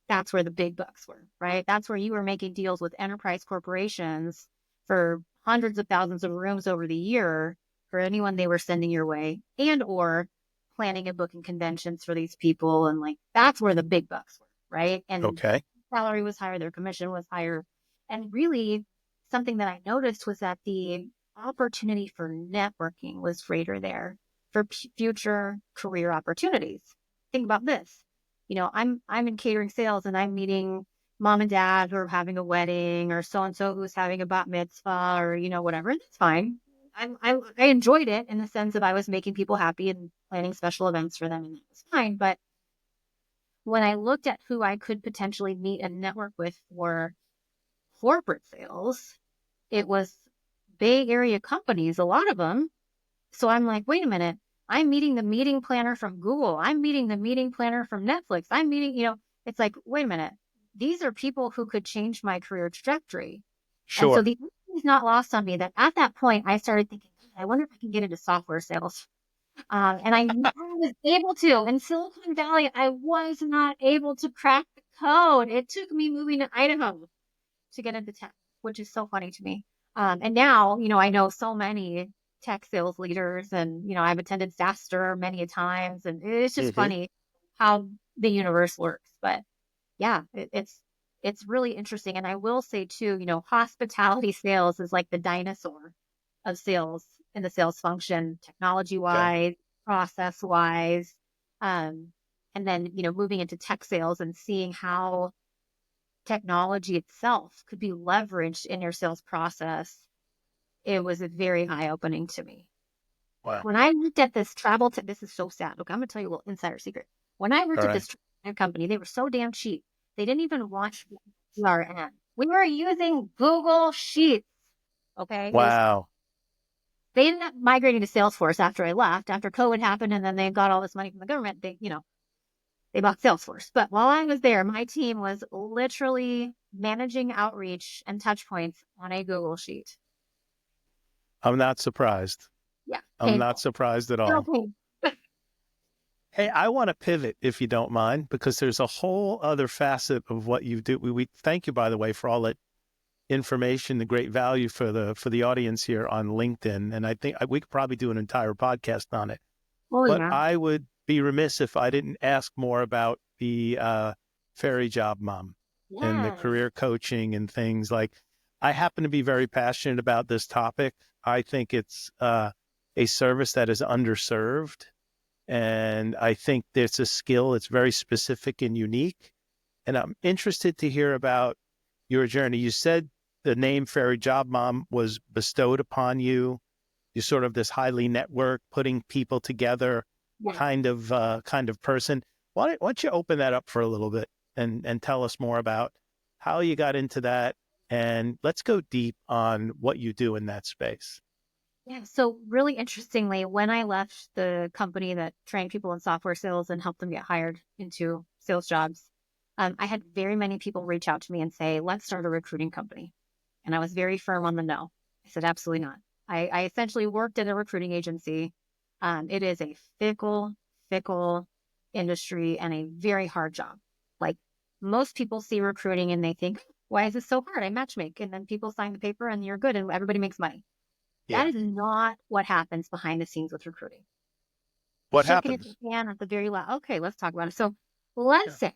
Speaker 2: that's where the big bucks were, right? That's where you were making deals with enterprise corporations for hundreds of thousands of rooms over the year for anyone they were sending your way, and or planning and booking conventions for these people. And like that's where the big bucks were, right? And
Speaker 1: Okay.
Speaker 2: salary was higher, their commission was higher. And really something that I noticed was that the opportunity for networking was greater there for future career opportunities. Think about this. I'm in catering sales and I'm meeting mom and dad who are having a wedding or so and so who's having a bat mitzvah or whatever. And that's fine. I enjoyed it in the sense that I was making people happy and planning special events for them, and that was fine. But when I looked at who I could potentially meet and network with for corporate sales, it was Bay Area companies, a lot of them. So I'm like, wait a minute. I'm meeting the meeting planner from Google. I'm meeting the meeting planner from Netflix. I'm meeting, it's like, wait a minute. These are people who could change my career trajectory. And so
Speaker 1: Sure.
Speaker 2: the is not lost on me that at that point I started thinking, I wonder if I can get into software sales. And I was able to. In Silicon Valley, I was not able to crack the code. It took me moving to Idaho to get into tech, which is so funny to me. And now, I know so many tech sales leaders, and I've attended SaaStr many a times, and it's just
Speaker 1: Hmm.
Speaker 2: funny how the universe works. But yeah, it's really interesting. And I will say too, hospitality sales is like the dinosaur of sales in the sales function, technology
Speaker 1: Okay.
Speaker 2: wise, process wise. Um, and then, moving into tech sales and seeing how technology itself could be leveraged in your sales process, it was very eye opening to me.
Speaker 1: Wow.
Speaker 2: When I looked at this this is so sad. Okay, I'm going to tell you a little insider secret. When I worked
Speaker 1: All
Speaker 2: at
Speaker 1: right.
Speaker 2: this company, they were so damn cheap. They didn't even watch CRM. We were using Google Sheets. Okay.
Speaker 1: Wow.
Speaker 2: They ended up migrating to Salesforce after I left, after COVID happened, and then they got all this money from the government. They bought Salesforce. But while I was there, my team was literally managing outreach and touch points on a Google Sheet.
Speaker 1: I'm not surprised.
Speaker 2: Yeah,
Speaker 1: I'm not
Speaker 2: painful.
Speaker 1: surprised at
Speaker 2: Real
Speaker 1: all.
Speaker 2: pain.
Speaker 1: Hey, I want to pivot if you don't mind, because there's a whole other facet of what you do. We thank you, by the way, for all that information, the great value for the audience here on LinkedIn. And I think we could probably do an entire podcast on it.
Speaker 2: Oh,
Speaker 1: But
Speaker 2: yeah.
Speaker 1: I would be remiss if I didn't ask more about the fairy job mom and the
Speaker 2: Yes.
Speaker 1: career coaching and things like. I happen to be very passionate about this topic. I think it's a service that is underserved, and I think there's a skill. It's very specific and unique. And I'm interested to hear about your journey. You said the name Fairy Job Mom was bestowed upon you. You're sort of this highly networked, putting people together
Speaker 2: Yeah.
Speaker 1: kind of person. Why don't you open that up for a little bit and tell us more about how you got into that, and let's go deep on what you do in that space.
Speaker 2: Yeah. So, really interestingly, when I left the company that trained people in software sales and helped them get hired into sales jobs, I had very many people reach out to me and say, let's start a recruiting company. And I was very firm on the no. I said, absolutely not. I essentially worked at a recruiting agency. It is a fickle industry and a very hard job. Like most people see recruiting and they think, why is this so hard? I matchmake. And then people sign the paper and you're good and everybody makes money. That
Speaker 1: Yeah.
Speaker 2: is not what happens behind the scenes with recruiting.
Speaker 1: What
Speaker 2: Shaking his
Speaker 1: happens?
Speaker 2: hand at the very last. Okay, let's talk about it. So
Speaker 1: Yeah.
Speaker 2: let's say,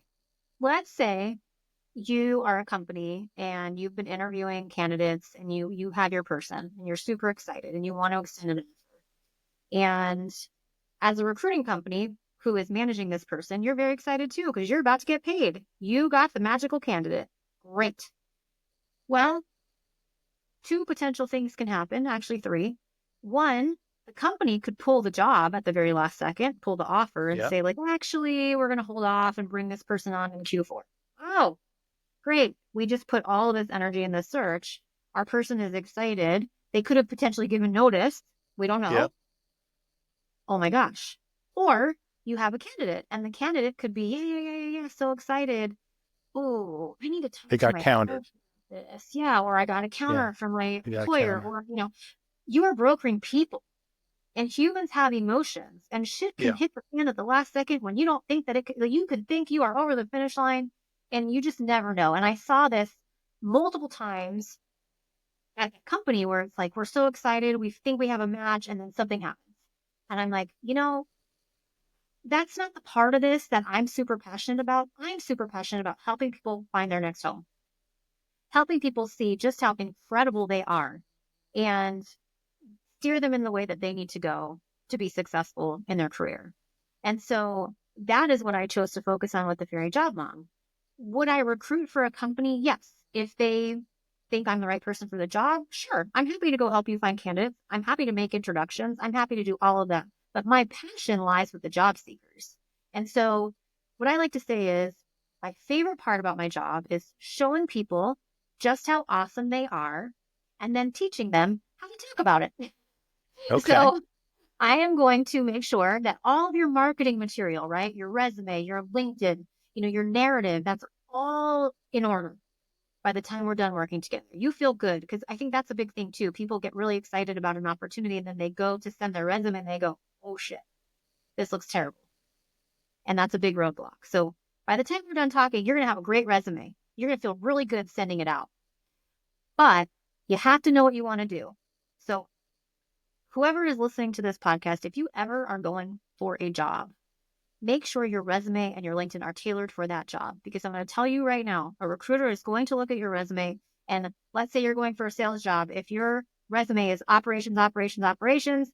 Speaker 2: let's say you are a company and you've been interviewing candidates and you have your person and you're super excited and you want to extend an offer. And as a recruiting company who is managing this person, you're very excited too because you're about to get paid. You got the magical candidate. Great. Well, two potential things can happen, actually three. One, the company could pull the job at the very last second, pull the offer and
Speaker 1: Yeah.
Speaker 2: say like, actually, we're going to hold off and bring this person on in Q4. Oh, great. We just put all of this energy in the search. Our person is excited. They could have potentially given notice. We don't
Speaker 1: Yeah.
Speaker 2: know. Oh my gosh. Or you have a candidate and the candidate could be, yeah, so excited. Oh, I need to talk
Speaker 1: They
Speaker 2: to
Speaker 1: got
Speaker 2: my
Speaker 1: countered.
Speaker 2: boss about this. Yeah. Or I got a
Speaker 1: Yeah.
Speaker 2: counter from my
Speaker 1: They got
Speaker 2: employer.
Speaker 1: countered.
Speaker 2: Or, you are brokering people and humans have emotions and shit can
Speaker 1: Yeah.
Speaker 2: hit the fan at the last second when you don't think that that you could think you are over the finish line and you just never know. And I saw this multiple times at a company where it's like, we're so excited. We think we have a match and then something happens. And I'm like, that's not the part of this that I'm super passionate about. I'm super passionate about helping people find their next home, helping people see just how incredible they are and steer them in the way that they need to go to be successful in their career. And so that is what I chose to focus on with the Fairy Job Mom. Would I recruit for a company? Yes. If they think I'm the right person for the job, sure. I'm happy to go help you find candidates. I'm happy to make introductions. I'm happy to do all of that. But my passion lies with the job seekers. And so what I like to say is my favorite part about my job is showing people just how awesome they are and then teaching them how to talk about it.
Speaker 1: Okay.
Speaker 2: So I am going to make sure that all of your marketing material, right? Your resume, your LinkedIn, your narrative, that's all in order by the time we're done working together. You feel good because I think that's a big thing too. People get really excited about an opportunity and then they go to send their resume and they go, oh shit, this looks terrible. And that's a big roadblock. So by the time we're done talking, you're going to have a great resume. You're going to feel really good sending it out. But you have to know what you want to do. So whoever is listening to this podcast, if you ever are going for a job, make sure your resume and your LinkedIn are tailored for that job. Because I'm going to tell you right now, a recruiter is going to look at your resume. And let's say you're going for a sales job. If your resume is operations, operations, operations,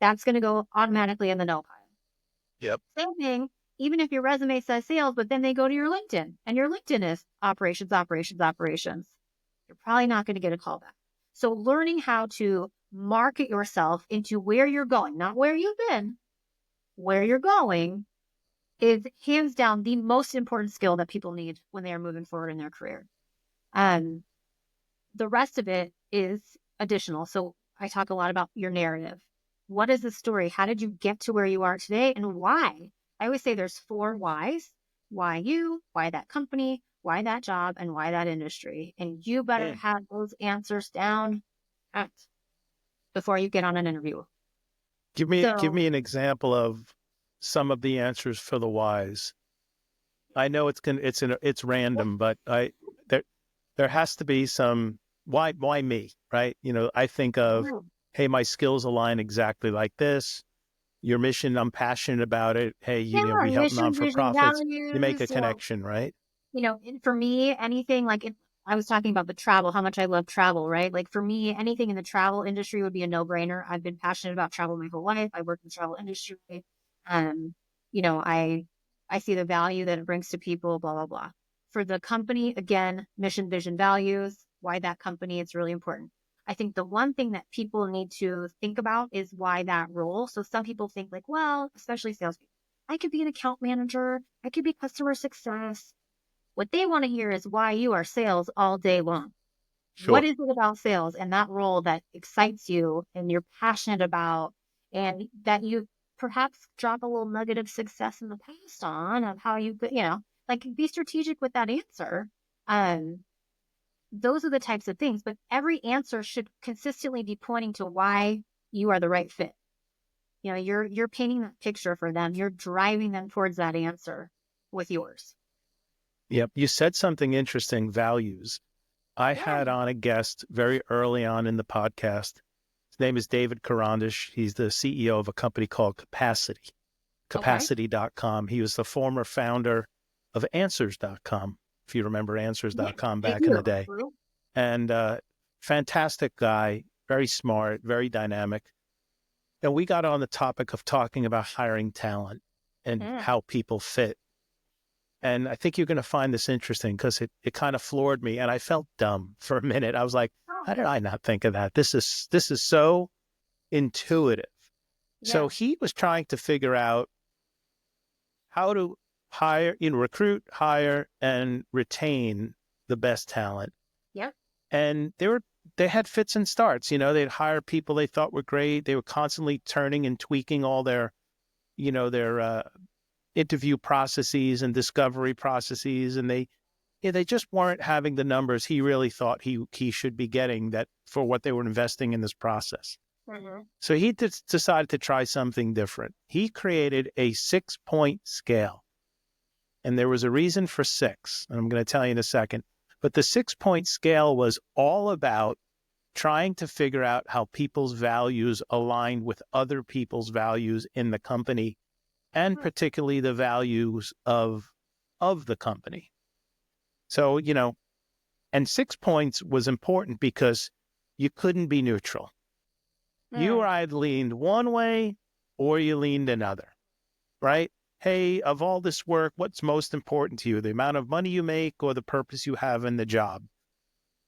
Speaker 2: that's going to go automatically in the no pile.
Speaker 1: Yep.
Speaker 2: Same thing, even if your resume says sales, but then they go to your LinkedIn and your LinkedIn is operations, operations, operations. You're probably not going to get a call back. So learning how to market yourself into where you're going, not where you've been, where you're going is hands down the most important skill that people need when they are moving forward in their career. Um, the rest of it is additional. So I talk a lot about your narrative. What is the story? How did you get to where you are today and why? I always say there's 4 whys. Why you, why that company, why that job, and why that industry. And you better
Speaker 1: Mm.
Speaker 2: have those answers down pat before you get on an interview.
Speaker 1: Give
Speaker 2: So
Speaker 1: me an example of some of the answers for the whys. I know it's random, but there there has to be some why me, right? I think of,
Speaker 2: yeah,
Speaker 1: hey, my skills align exactly like this. Your mission, I'm passionate about it. Hey, we help
Speaker 2: mission, vision,
Speaker 1: non-for-profits. You make a
Speaker 2: values,
Speaker 1: connection, right?
Speaker 2: and for me, anything like I was talking about the travel, how much I love travel, right? Like for me, anything in the travel industry would be a no-brainer. I've been passionate about travel my whole life. I work in the travel industry. Um, I see the value that it brings to people, blah, blah, blah. For the company, again, mission, vision, values, why that company, it's really important. I think the one thing that people need to think about is why that role. So some people think like, well, especially salespeople, I could be an account manager. I could be customer success. What they want to hear is why you are sales all day long. What
Speaker 1: Sure.
Speaker 2: is it about sales and that role that excites you and you're passionate about and that you perhaps drop a little nugget of success in the past on of how you could, like be strategic with that answer. Um, those are the types of things, but every answer should consistently be pointing to why you are the right fit. You're painting that picture for them. You're driving them towards that answer with yours.
Speaker 1: Yep. You said something interesting, values. I
Speaker 2: Yeah.
Speaker 1: had on a guest very early on in the podcast. His name is David Karandish. He's the CEO of a company called
Speaker 2: Okay.
Speaker 1: Capacity.com. He was the former founder of Answers.com, if you remember
Speaker 2: Yeah,
Speaker 1: Answers.com
Speaker 2: I
Speaker 1: back in the
Speaker 2: do.
Speaker 1: day. And fantastic guy, very smart, very dynamic. And we got on the topic of talking about hiring talent and
Speaker 2: Mm.
Speaker 1: how people fit. And I think you're going to find this interesting because it kind of floored me. And I felt dumb for a minute. I was like,
Speaker 2: Oh,
Speaker 1: how did I not think of that? This is so intuitive. So
Speaker 2: yeah.
Speaker 1: he was trying to figure out how to recruit, hire, and retain the best talent.
Speaker 2: Yep.
Speaker 1: And they had fits and starts. They'd hire people they thought were great. They were constantly turning and tweaking all their interview processes and discovery processes, and they just weren't having the numbers he really thought he should be getting that for what they were investing in this process.
Speaker 2: Mhm.
Speaker 1: So he decided to try something different. He created a 6-point scale. And there was a reason for 6, and I'm going to tell you in a second. But the 6-point scale was all about trying to figure out how people's values aligned with other people's values in the company, and particularly the values of the company. So, and 6 points was important because you couldn't be neutral. You
Speaker 2: Mm.
Speaker 1: either leaned one way or you leaned another, right? Hey, of all this work, what's most important to you? The amount of money you make or the purpose you have in the job?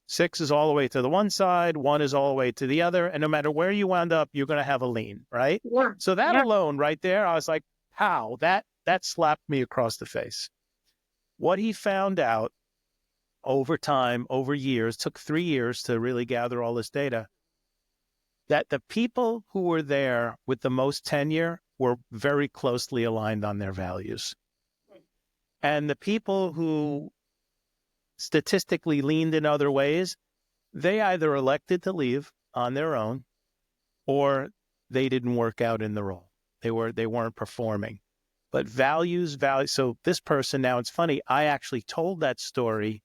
Speaker 1: 6 is all the way to the one side, 1 is all the way to the other. And no matter where you wound up, you're going to have a lean, right?
Speaker 2: Yeah.
Speaker 1: So that
Speaker 2: Yeah.
Speaker 1: alone right there, I was like, how? that slapped me across the face. What he found out over time, over years, took 3 years to really gather all this data, that the people who were there with the most tenure were very closely aligned on their values. And the people who statistically leaned in other ways, they either elected to leave on their own or they didn't work out in the role. They weren't performing. But values. So this person, now it's funny, I actually told that story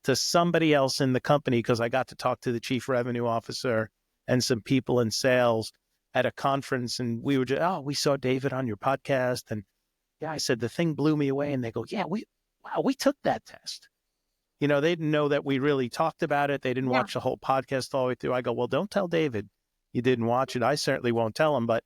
Speaker 1: to somebody else in the company because I got to talk to the chief revenue officer and some people in sales at a conference. And we were just, oh, we saw David on your podcast. And yeah, I said, the thing blew me away. And they go, yeah, we took that test. You know, they didn't know that we really talked about it. They didn't
Speaker 2: Yeah.
Speaker 1: watch the whole podcast all the way through. I go, well, don't tell David you didn't watch it. I certainly won't tell him. But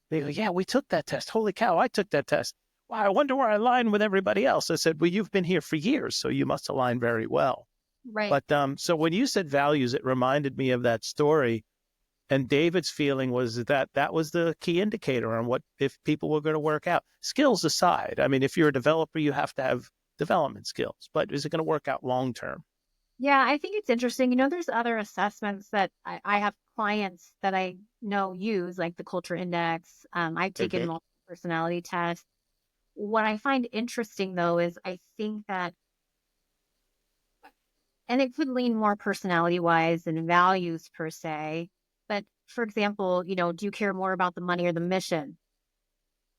Speaker 1: they go, yeah, we took that test. Holy cow, I took that test. Wow, I wonder where I align with everybody else. I said, well, you've been here for years, so you must align very well.
Speaker 2: Right.
Speaker 1: But so when you said values, it reminded me of that story. And David's feeling was that that was the key indicator on what if people were going to work out. Skills aside, I mean, if you're a developer, you have to have development skills. But is it going to work out long term?
Speaker 2: Yeah, I think it's interesting. There's other assessments that I have clients that I know use, like the culture index. I've taken
Speaker 1: Mhm.
Speaker 2: multiple personality tests. What I find interesting though is I think that, and it could lean more personality wise than values per se. But for example, do you care more about the money or the mission?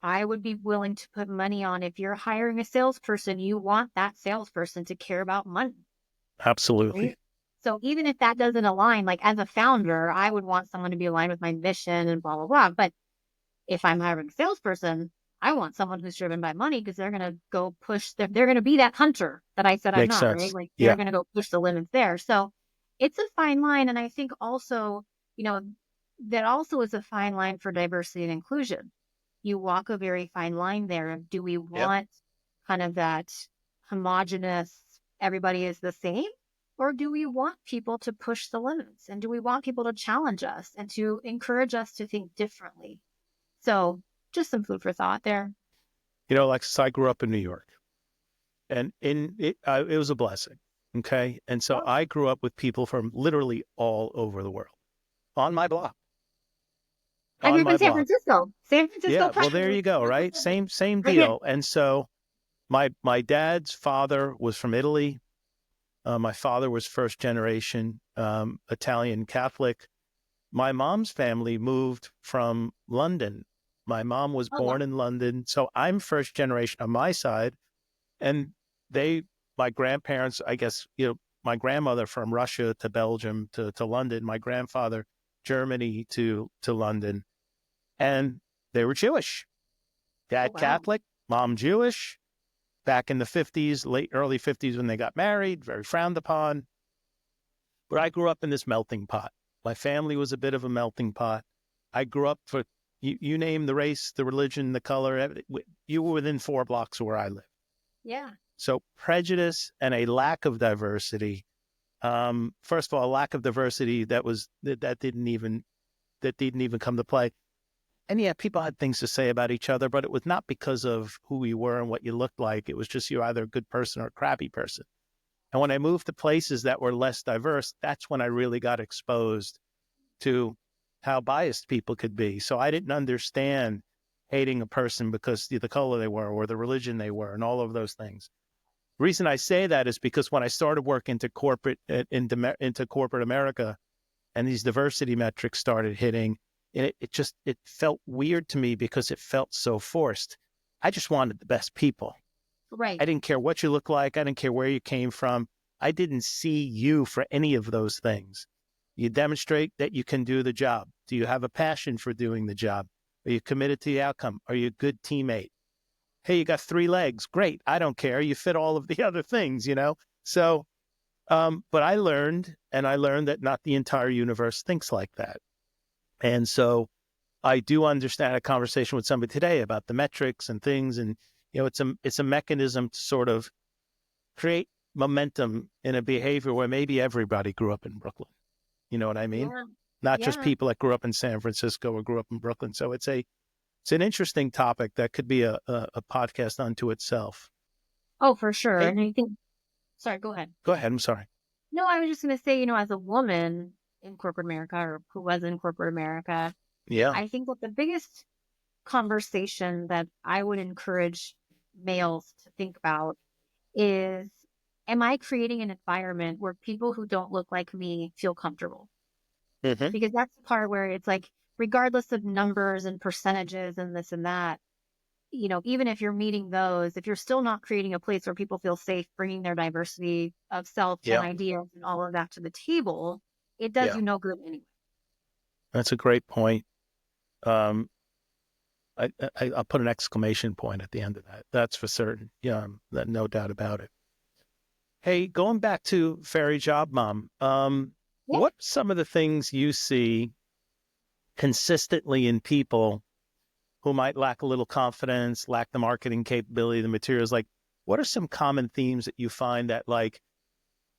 Speaker 2: I would be willing to put money on if you're hiring a salesperson, you want that salesperson to care about money.
Speaker 1: Absolutely.
Speaker 2: Right. So even if that doesn't align, like as a founder, I would want someone to be aligned with my mission and blah, blah, blah. But if I'm hiring a salesperson, I want someone who's driven by money because they're going to go push, they're going to be that hunter that I said I'm
Speaker 1: Makes
Speaker 2: not, right?
Speaker 1: sense.
Speaker 2: Like they're
Speaker 1: Yeah.
Speaker 2: going to go push the limits there. So it's a fine line. And I think also, you know, that also is a fine line for diversity and inclusion. You walk a very fine line there. Do we
Speaker 1: Yep.
Speaker 2: want kind of that homogenous, everybody is the same? Or do we want people to push the limits? And do we want people to challenge us and to encourage us to think differently? So just some food for thought there.
Speaker 1: You know, Alexis, I grew up in New York, and it was a blessing. Okay. And so
Speaker 2: Oh,
Speaker 1: I grew up with people from literally all over the world on my block,
Speaker 2: I
Speaker 1: on
Speaker 2: grew up in
Speaker 1: my
Speaker 2: San
Speaker 1: block.
Speaker 2: Francisco. San Francisco
Speaker 1: Yeah. Well, there
Speaker 2: Pride.
Speaker 1: you go. Right. Same
Speaker 2: Right here.
Speaker 1: deal. And so my dad's father was from Italy. My father was first generation Italian Catholic. My mom's family moved from London. My mom was
Speaker 2: Oh, wow.
Speaker 1: born in London. So I'm first generation on my side. And my grandparents, I guess, my grandmother from Russia to Belgium to London, my grandfather, Germany to London. And they were Jewish.
Speaker 2: Oh,
Speaker 1: Dad
Speaker 2: wow.
Speaker 1: Catholic, mom Jewish. Back in the 50s, early 50s when they got married, very frowned upon. But I grew up in this melting pot. My family was a bit of a melting pot. I grew up for, you name the race, the religion, the color, you were within 4 blocks of where I lived.
Speaker 2: Yeah.
Speaker 1: So prejudice and a lack of diversity. First of all, a lack of diversity that didn't even come to play. And yeah, people had things to say about each other, but it was not because of who you were and what you looked like. It was just you're either a good person or a crappy person. And when I moved to places that were less diverse, that's when I really got exposed to how biased people could be. So I didn't understand hating a person because the color they were or the religion they were and all of those things. The reason I say that is because when I started working into corporate America and these diversity metrics started hitting, and it felt weird to me because it felt so forced. I just wanted the best people.
Speaker 2: Right.
Speaker 1: I didn't care what you look like. I didn't care where you came from. I didn't see you for any of those things. You demonstrate that you can do the job. Do you have a passion for doing the job? Are you committed to the outcome? Are you a good teammate? Hey, you got 3 legs. Great. I don't care. You fit all of the other things. So, but I learned that not the entire universe thinks like that. And so I do understand a conversation with somebody today about the metrics and things. And, it's a mechanism to sort of create momentum in a behavior where maybe everybody grew up in Brooklyn. You know what I mean?
Speaker 2: Yeah.
Speaker 1: Not just
Speaker 2: Yeah.
Speaker 1: people that grew up in San Francisco or grew up in Brooklyn. So It's an interesting topic that could be a podcast unto itself.
Speaker 2: Oh, for sure.
Speaker 1: Hey,
Speaker 2: And I think, sorry, go ahead.
Speaker 1: go ahead. I'm sorry.
Speaker 2: No, I was just going to say, as a woman in corporate America or who was in corporate America,
Speaker 1: Yeah.
Speaker 2: I think that the biggest conversation that I would encourage males to think about is, am I creating an environment where people who don't look like me feel comfortable?
Speaker 1: Hmm.
Speaker 2: Because that's the part where it's like, regardless of numbers and percentages and this and that, even if you're meeting those, if you're still not creating a place where people feel safe bringing their diversity of self and
Speaker 1: Yeah.
Speaker 2: ideas and all of that to the table, it does
Speaker 1: Yeah.
Speaker 2: you no good anyway.
Speaker 1: That's a great point. Um, I'll put an exclamation point at the end of that. That's for certain. Yeah, no doubt about it. Hey, going back to Fairy Job Mom,
Speaker 2: Yeah.
Speaker 1: what are some of the things you see consistently in people who might lack a little confidence, lack the marketing capability, the materials? Like, what are some common themes that you find that like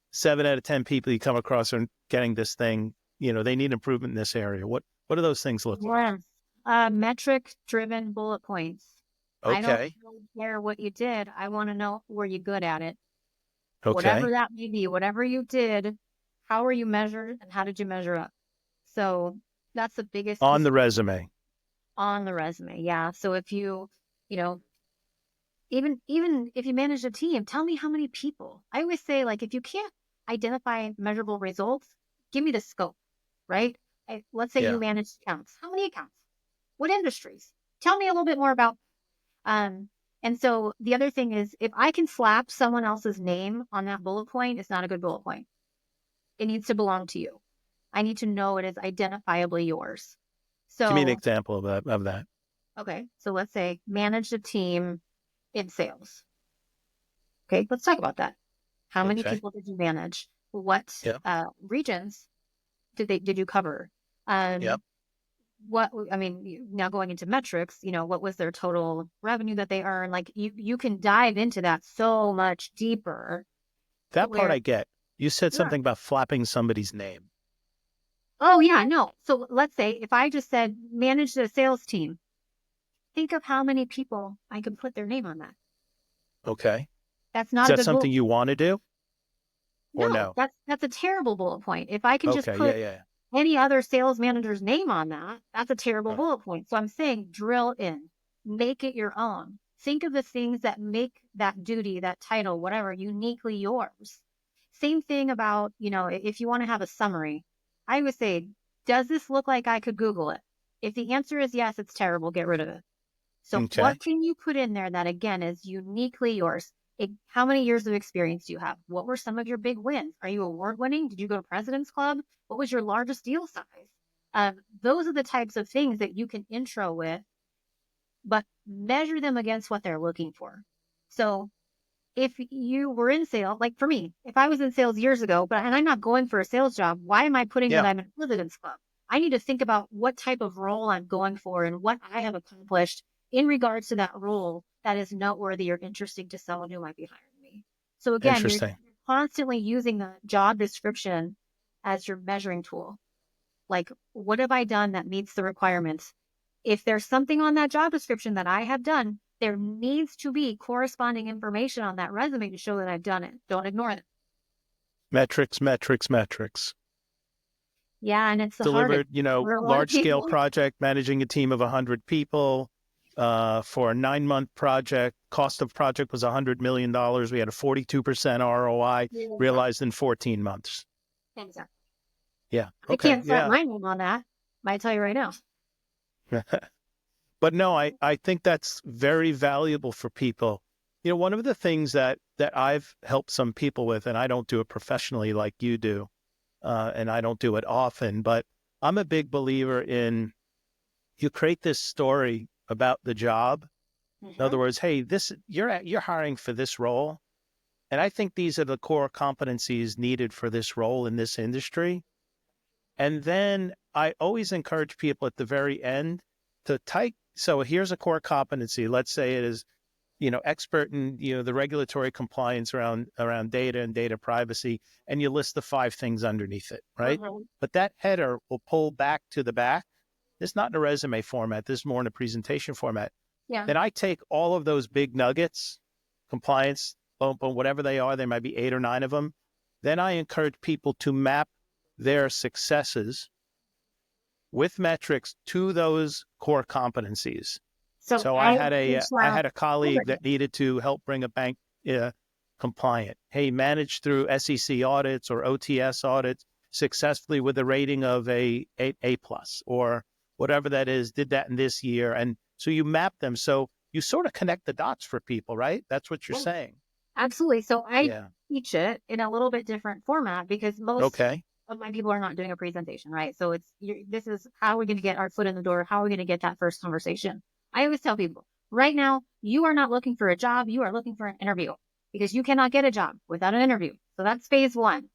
Speaker 1: 7 out of 10 people you come across are getting this thing, they need improvement in this area? What do those things look like?
Speaker 2: Yes. Metric driven bullet points. I don't
Speaker 1: Okay.
Speaker 2: really care what you did. I want to know, were you good at it? Whatever
Speaker 1: Okay.
Speaker 2: that may be, whatever you did, how are you measured and how did you measure up? So that's the biggest
Speaker 1: On
Speaker 2: piece
Speaker 1: the
Speaker 2: of
Speaker 1: resume.
Speaker 2: on the resume. Yeah. So if you know, even if you manage a team, tell me how many people. I always say, like, if you can't identify measurable results, give me the scope, right? Let's say you
Speaker 1: Yeah.
Speaker 2: manage accounts. How many accounts? What industries? Tell me a little bit more about. Um, and so the other thing is, if I can slap someone else's name on that bullet point, it's not a good bullet point. It needs to belong to you. I need to know it is identifiably yours.
Speaker 1: Give me an
Speaker 2: So,
Speaker 1: example of that.
Speaker 2: okay, so let's say manage a team in sales. Okay, let's talk about that. How many
Speaker 1: Okay.
Speaker 2: people did you manage? What
Speaker 1: Yeah.
Speaker 2: regions did you cover?
Speaker 1: Yeah.
Speaker 2: Um, now going into metrics, what was their total revenue that they earned? Like you can dive into that so much deeper to
Speaker 1: That part
Speaker 2: where,
Speaker 1: I get. You said
Speaker 2: yeah.
Speaker 1: something about flapping somebody's name.
Speaker 2: Oh yeah, no. So let's say if I just said manage the sales team, think of how many people I could put their name on that.
Speaker 1: Okay.
Speaker 2: That's
Speaker 1: Is
Speaker 2: not a
Speaker 1: that
Speaker 2: good
Speaker 1: something
Speaker 2: bullet.
Speaker 1: you want to do or
Speaker 2: No,
Speaker 1: no?
Speaker 2: that's a terrible bullet point. If I can just
Speaker 1: Okay. Yeah.
Speaker 2: put
Speaker 1: Yeah.
Speaker 2: any other sales manager's name on that, that's a terrible
Speaker 1: Huh.
Speaker 2: bullet point. So I'm saying drill in, make it your own. Think of the things that make that duty, that title, whatever, uniquely yours. Same thing about, if you want to have a summary, I would say, does this look like I could Google it? If the answer is yes, it's terrible, get rid of it. So
Speaker 1: Okay.
Speaker 2: what can you put in there that again is uniquely yours? How many years of experience do you have? What were some of your big wins? Are you award winning? Did you go to President's Club? What was your largest deal size? Those are the types of things that you can intro with, but measure them against what they're looking for. So if you were in sales, like for me, if I was in sales years ago, and I'm not going for a sales job, why am I putting that
Speaker 1: Yeah.
Speaker 2: I'm in President's Club? I need to think about what type of role I'm going for and what I have accomplished in regards to that role that is noteworthy or interesting to someone who might be hiring me. So again, you're
Speaker 1: Interesting.
Speaker 2: constantly using the job description as your measuring tool. Like, what have I done that meets the requirements? If there's something on that job description that I have done, there needs to be corresponding information on that resume to show that I've done it. Don't ignore it.
Speaker 1: Metrics, metrics, metrics.
Speaker 2: Yeah, and it's the hardest
Speaker 1: Delivered,
Speaker 2: for a lot of
Speaker 1: large scale
Speaker 2: people.
Speaker 1: project, managing a team of 100 people for a 9-month project. Cost of project was $100 million. We had a 42% ROI
Speaker 2: Yeah,
Speaker 1: realized in 14 months.
Speaker 2: exactly.
Speaker 1: Yeah.
Speaker 2: I
Speaker 1: Okay.
Speaker 2: can't slap
Speaker 1: Yeah.
Speaker 2: my name on that. I tell you right now.
Speaker 1: But no, I think that's very valuable for people. One of the things that I've helped some people with, and I don't do it professionally like you do, and I don't do it often, but I'm a big believer in you create this story about the job. In other
Speaker 2: Hmm.
Speaker 1: words, hey, you're hiring for this role, and I think these are the core competencies needed for this role in this industry. And then I always encourage people at the very end to type. So here's a core competency. Let's say it is, expert in, the regulatory compliance around data and data privacy, and you list the 5 things underneath it, right?
Speaker 2: Hmm.
Speaker 1: But that header will pull back to the back. This is not in a resume format. This is more in a presentation format.
Speaker 2: Yeah.
Speaker 1: Then I take all of those big nuggets, compliance, boom, boom, whatever they are, there might be 8 or 9 of them. Then I encourage people to map their successes with metrics to those core competencies.
Speaker 2: So
Speaker 1: So
Speaker 2: I
Speaker 1: I
Speaker 2: teach that
Speaker 1: had a colleague that
Speaker 2: everything.
Speaker 1: needed to help bring a bank compliant. Hey, managed through SEC audits or OTS audits successfully with a rating of a plus or whatever that is. Did that in this year, and so you map them. So you sort of connect the dots for people, right? That's what you're
Speaker 2: Yeah,
Speaker 1: saying.
Speaker 2: absolutely. So I
Speaker 1: Yeah.
Speaker 2: teach it in a little bit different format because most
Speaker 1: Okay.
Speaker 2: of my people are not doing a presentation, right? So this is how we're going to get our foot in the door. How are we going to get that first conversation? I always tell people right now, you are not looking for a job. You are looking for an interview because you cannot get a job without an interview. So that's phase one.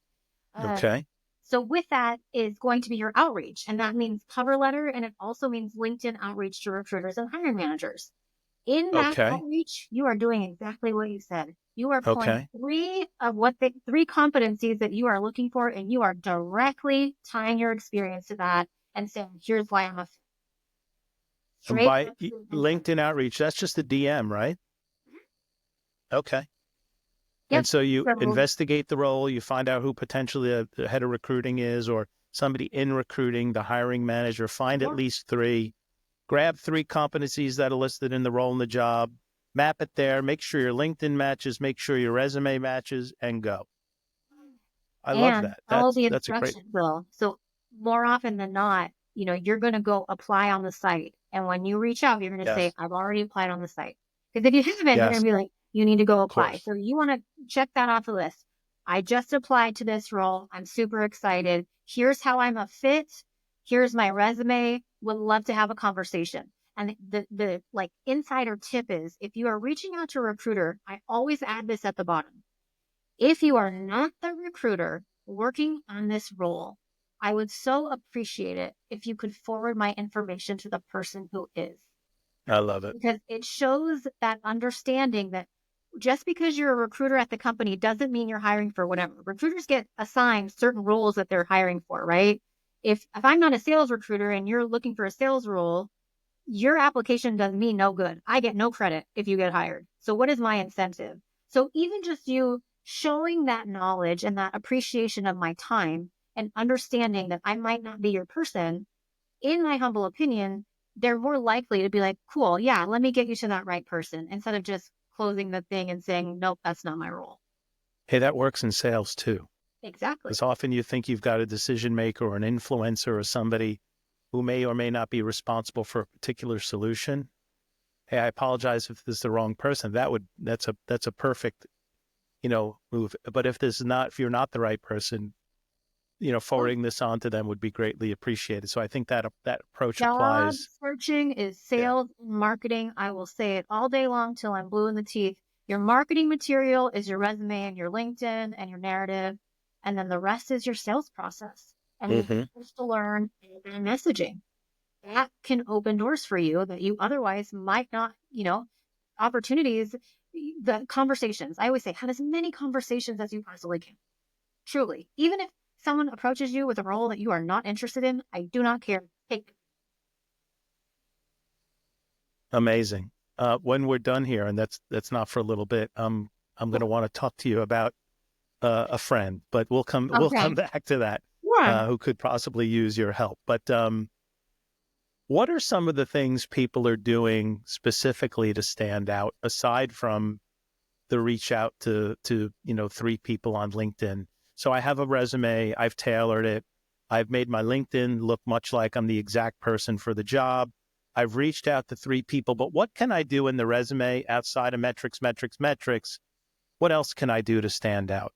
Speaker 2: Um,
Speaker 1: Okay.
Speaker 2: so with that is going to be your outreach, and that means cover letter, and it also means LinkedIn outreach to recruiters and hiring managers. In that
Speaker 1: Okay.
Speaker 2: outreach, you are doing exactly what you said. You are pulling
Speaker 1: Okay.
Speaker 2: three competencies that you are looking for, and you are directly tying your experience to that and saying, here's why I'm a
Speaker 1: And
Speaker 2: straight
Speaker 1: by
Speaker 2: up to the intent.
Speaker 1: LinkedIn outreach, that's just a DM, right? Okay. And
Speaker 2: Yep.
Speaker 1: so you
Speaker 2: So
Speaker 1: investigate the role, you find out who potentially the head of recruiting is or somebody in recruiting, the hiring manager, find at
Speaker 2: yeah.
Speaker 1: least 3, grab 3 competencies that are listed in the role and the job, map it there, make sure your LinkedIn matches, make sure your resume matches, and go. I love
Speaker 2: And
Speaker 1: that.
Speaker 2: follow the
Speaker 1: That's a great.
Speaker 2: instructions, Will. So more often than not, you're going to go apply on the site. And when you reach out, you're going to say,
Speaker 1: Yes.
Speaker 2: I've already applied on the site. Because if you haven't, they're going
Speaker 1: Yes.
Speaker 2: to be like, you need to go
Speaker 1: Of
Speaker 2: apply.
Speaker 1: course.
Speaker 2: So you want to check that off the list. I just applied to this role. I'm super excited. Here's how I'm a fit. Here's my resume. Would love to have a conversation. And the like insider tip is if you are reaching out to a recruiter, I always add this at the bottom. If you are not the recruiter working on this role, I would so appreciate it if you could forward my information to the person who is,
Speaker 1: I love it.
Speaker 2: because it shows that understanding that just because you're a recruiter at the company doesn't mean you're hiring for whatever. Recruiters get assigned certain roles that they're hiring for, right? If I'm not a sales recruiter and you're looking for a sales role, your application does me no good. I get no credit if you get hired. So what is my incentive? So even just you showing that knowledge and that appreciation of my time and understanding that I might not be your person, in my humble opinion, they're more likely to be like, cool, yeah, let me get you to that right person instead of just closing the thing and saying, nope, that's not my role.
Speaker 1: Hey, that works in sales too.
Speaker 2: Exactly.
Speaker 1: Because often you think you've got a decision maker or an influencer or somebody who may or may not be responsible for a particular solution. Hey, I apologize if this is the wrong person. That's a perfect, move. But if you're not the right person,
Speaker 2: Well,
Speaker 1: forwarding this on to them would be greatly appreciated. So I think that approach
Speaker 2: job
Speaker 1: applies.
Speaker 2: searching is
Speaker 1: Yeah.
Speaker 2: sales and marketing. I will say it all day long till I'm blue in the teeth. Your marketing material is your resume and your LinkedIn and your narrative. And then the rest is your sales process and your
Speaker 1: Hmm.
Speaker 2: tools to learn and messaging. That can open doors for you that you otherwise might not, opportunities, the conversations. I always say, have as many conversations as you possibly can. Truly. Even if someone approaches you with a role that you are not interested in, I do not care. Take.
Speaker 1: Amazing. When we're done here, and that's not for a little bit, I'm going to want to talk to you about a friend, but we'll come
Speaker 2: Okay.
Speaker 1: back to that.
Speaker 2: Yeah.
Speaker 1: Who could possibly use your help? But what are some of the things people are doing specifically to stand out, aside from the reach out to 3 people on LinkedIn? So I have a resume, I've tailored it, I've made my LinkedIn look much like I'm the exact person for the job. I've reached out to 3 people, but what can I do in the resume outside of metrics? What else can I do to stand out?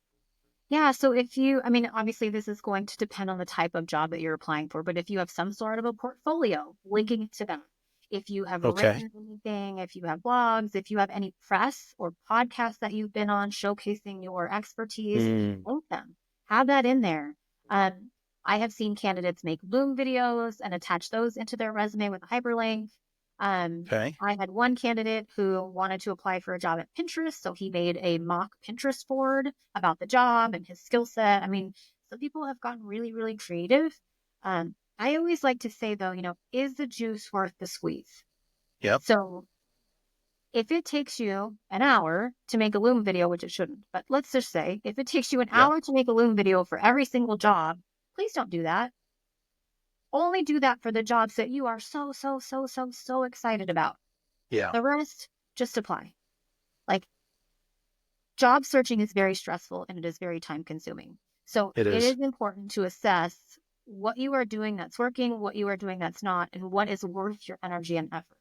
Speaker 2: Yeah. So obviously this is going to depend on the type of job that you're applying for, but if you have some sort of a portfolio linking it to them, if you have
Speaker 1: Okay.
Speaker 2: written anything, if you have blogs, if you have any press or podcasts that you've been on showcasing your expertise,
Speaker 1: Mm,
Speaker 2: link them, have that in there. Um, I have seen candidates make Loom videos and attach those into their resume with a hyperlink.
Speaker 1: okay.
Speaker 2: I had one candidate who wanted to apply for a job at Pinterest, so he made a mock Pinterest board about the job and his skill set. I mean, some people have gotten really, really creative. I always like to say though, is the juice worth the squeeze?
Speaker 1: Yep.
Speaker 2: So if it takes you an hour to make a Loom video, which it shouldn't, but let's just say if it takes you an
Speaker 1: Yep.
Speaker 2: hour to make a Loom video for every single job, please don't do that. Only do that for the jobs that you are so, so, so, so, so excited about.
Speaker 1: Yeah.
Speaker 2: The rest, just apply. Like, job searching is very stressful and it is very time consuming. So
Speaker 1: It
Speaker 2: it
Speaker 1: is.
Speaker 2: is important to assess what you are doing that's working, what you are doing that's not, and what is worth your energy and effort.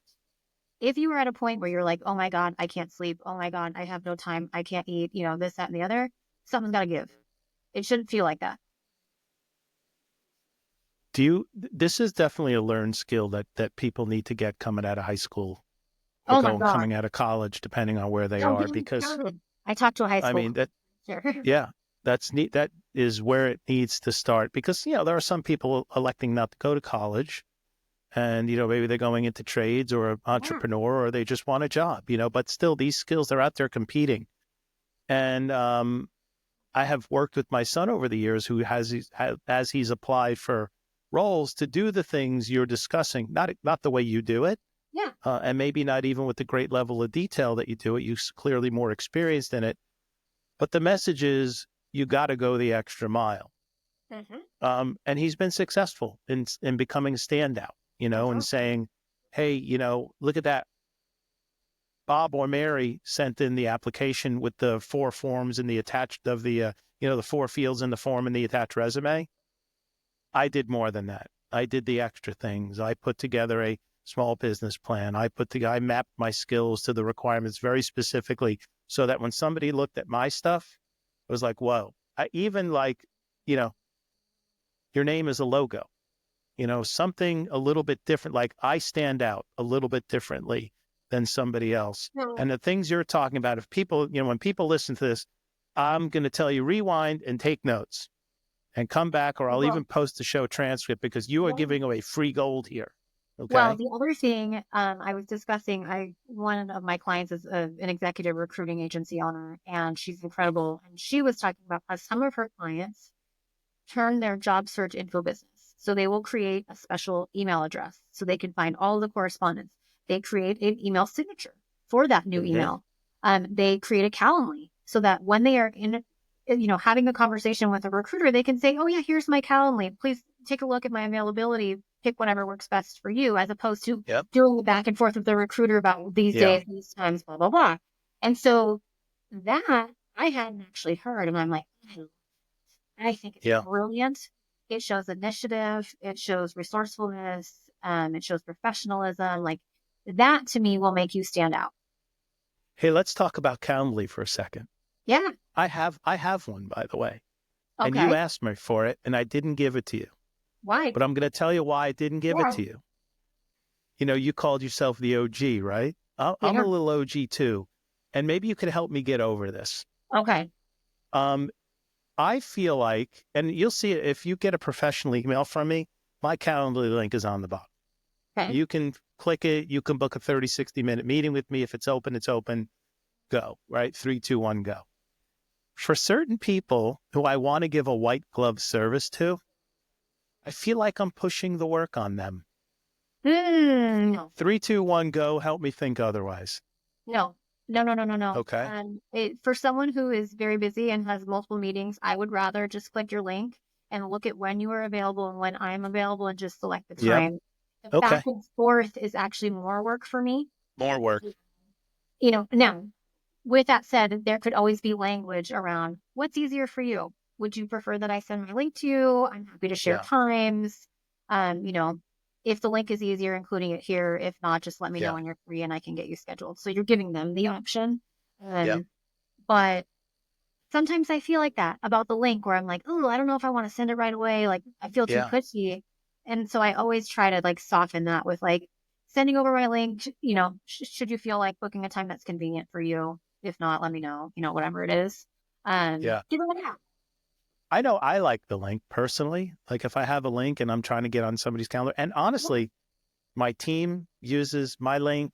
Speaker 2: If you are at a point where you're like, oh my God, I can't sleep. Oh my God, I have no time. I can't eat, this, that, and the other, something's got to give. It shouldn't feel like that.
Speaker 1: This is definitely a learned skill that people need to get coming out of high school or
Speaker 2: Oh my God.
Speaker 1: coming out of college, depending on where they
Speaker 2: Don't
Speaker 1: are,
Speaker 2: get me
Speaker 1: because
Speaker 2: started. I talked to a high
Speaker 1: I
Speaker 2: school
Speaker 1: mean that,
Speaker 2: teacher.
Speaker 1: yeah, that's neat. That is where it needs to start because, there are some people electing not to go to college and, maybe they're going into trades or an
Speaker 2: Yeah.
Speaker 1: entrepreneur or they just want a job, but still these skills, they're out there competing. And, I have worked with my son over the years who as he's applied for roles to do the things you're discussing, not the way you do it,
Speaker 2: Yeah.
Speaker 1: and maybe not even with the great level of detail that you do it. You're clearly more experienced in it. But the message is you got to go the extra mile.
Speaker 2: Mm-hmm.
Speaker 1: And he's been successful in becoming a standout,
Speaker 2: That's
Speaker 1: and
Speaker 2: awesome.
Speaker 1: saying, hey, look at that. Bob or Mary sent in the application with the 4 forms and the attached of the 4 fields in the form and the attached resume. I did more than that. I did the extra things. I put together a small business plan. I mapped my skills to the requirements very specifically so that when somebody looked at my stuff, it was like, whoa. I even like, you know, your name is a logo, something a little bit different. Like I stand out a little bit differently than somebody else.
Speaker 2: No.
Speaker 1: And the things you're talking about, if people, when people listen to this, I'm going to tell you, rewind and take notes and come back, or I'll
Speaker 2: Well,
Speaker 1: even post the show transcript because you are
Speaker 2: one
Speaker 1: giving away free gold here.
Speaker 2: Well,
Speaker 1: Okay.
Speaker 2: the other thing I was discussing, one of my clients is an executive recruiting agency owner, and she's incredible. And she was talking about how some of her clients turn their job search into a business. So they will create a special email address so they can find all the correspondence. They create an email signature for that new
Speaker 1: Mm-hmm.
Speaker 2: email. They create a Calendly so that when they are having a conversation with a recruiter, they can say, oh yeah, here's my Calendly. Please take a look at my availability. Pick whatever works best for you, as opposed to
Speaker 1: Yep.
Speaker 2: doing the back and forth with the recruiter about these
Speaker 1: Yeah.
Speaker 2: days, these times, blah, blah, blah. And so that I hadn't actually heard. And I'm like, I think it's
Speaker 1: Yeah.
Speaker 2: brilliant. It shows initiative. It shows resourcefulness. It shows professionalism. Like that to me will make you stand out.
Speaker 1: Hey, let's talk about Calendly for a second.
Speaker 2: Yeah.
Speaker 1: I have one, by the way, and you
Speaker 2: Okay.
Speaker 1: asked me for it and I didn't give it to you,
Speaker 2: Why?
Speaker 1: but I'm going to tell you why I didn't give it
Speaker 2: Yeah.
Speaker 1: to you. You called yourself the OG, right? I'm a
Speaker 2: Yeah.
Speaker 1: little OG too. And maybe you could help me get over this.
Speaker 2: Okay.
Speaker 1: Um, I feel like, and you'll see it if you get a professional email from me, my Calendly link is on the bottom.
Speaker 2: Okay.
Speaker 1: You can click it. You can book a 30, 60-minute meeting with me. If it's open, it's open. Go, right? 3, 2, 1, go. For certain people who I want to give a white glove service to, I feel like I'm pushing the work on them.
Speaker 2: No.
Speaker 1: 3, 2, 1, go. Help me think otherwise.
Speaker 2: No. No, no, no, no, no.
Speaker 1: Okay.
Speaker 2: For someone who is very busy and has multiple meetings, I would rather just click your link and look at when you are available and when I'm available and just select the
Speaker 1: Yep.
Speaker 2: time. The back
Speaker 1: Okay.
Speaker 2: and forth is actually more work for me.
Speaker 1: More work.
Speaker 2: Now, with that said, there could always be language around what's easier for you. Would you prefer that I send my link to you? I'm happy to share
Speaker 1: Yeah.
Speaker 2: times. Um, you know, if the link is easier, including it here. If not, just let me know
Speaker 1: Yeah.
Speaker 2: when you're free and I can get you scheduled. So you're giving them the option.
Speaker 1: Yep.
Speaker 2: But sometimes I feel like that about the link where I'm like, oh, I don't know if I want to send it right away. Like I feel too
Speaker 1: Yeah.
Speaker 2: pushy. And so I always try to like soften that with like sending over my link, should you feel like booking a time that's convenient for you? If not, let me know, whatever it is.
Speaker 1: Yeah.
Speaker 2: Give it a
Speaker 1: I know I like the link personally. Like if I have a link and I'm trying to get on somebody's calendar, and honestly, my team uses my link.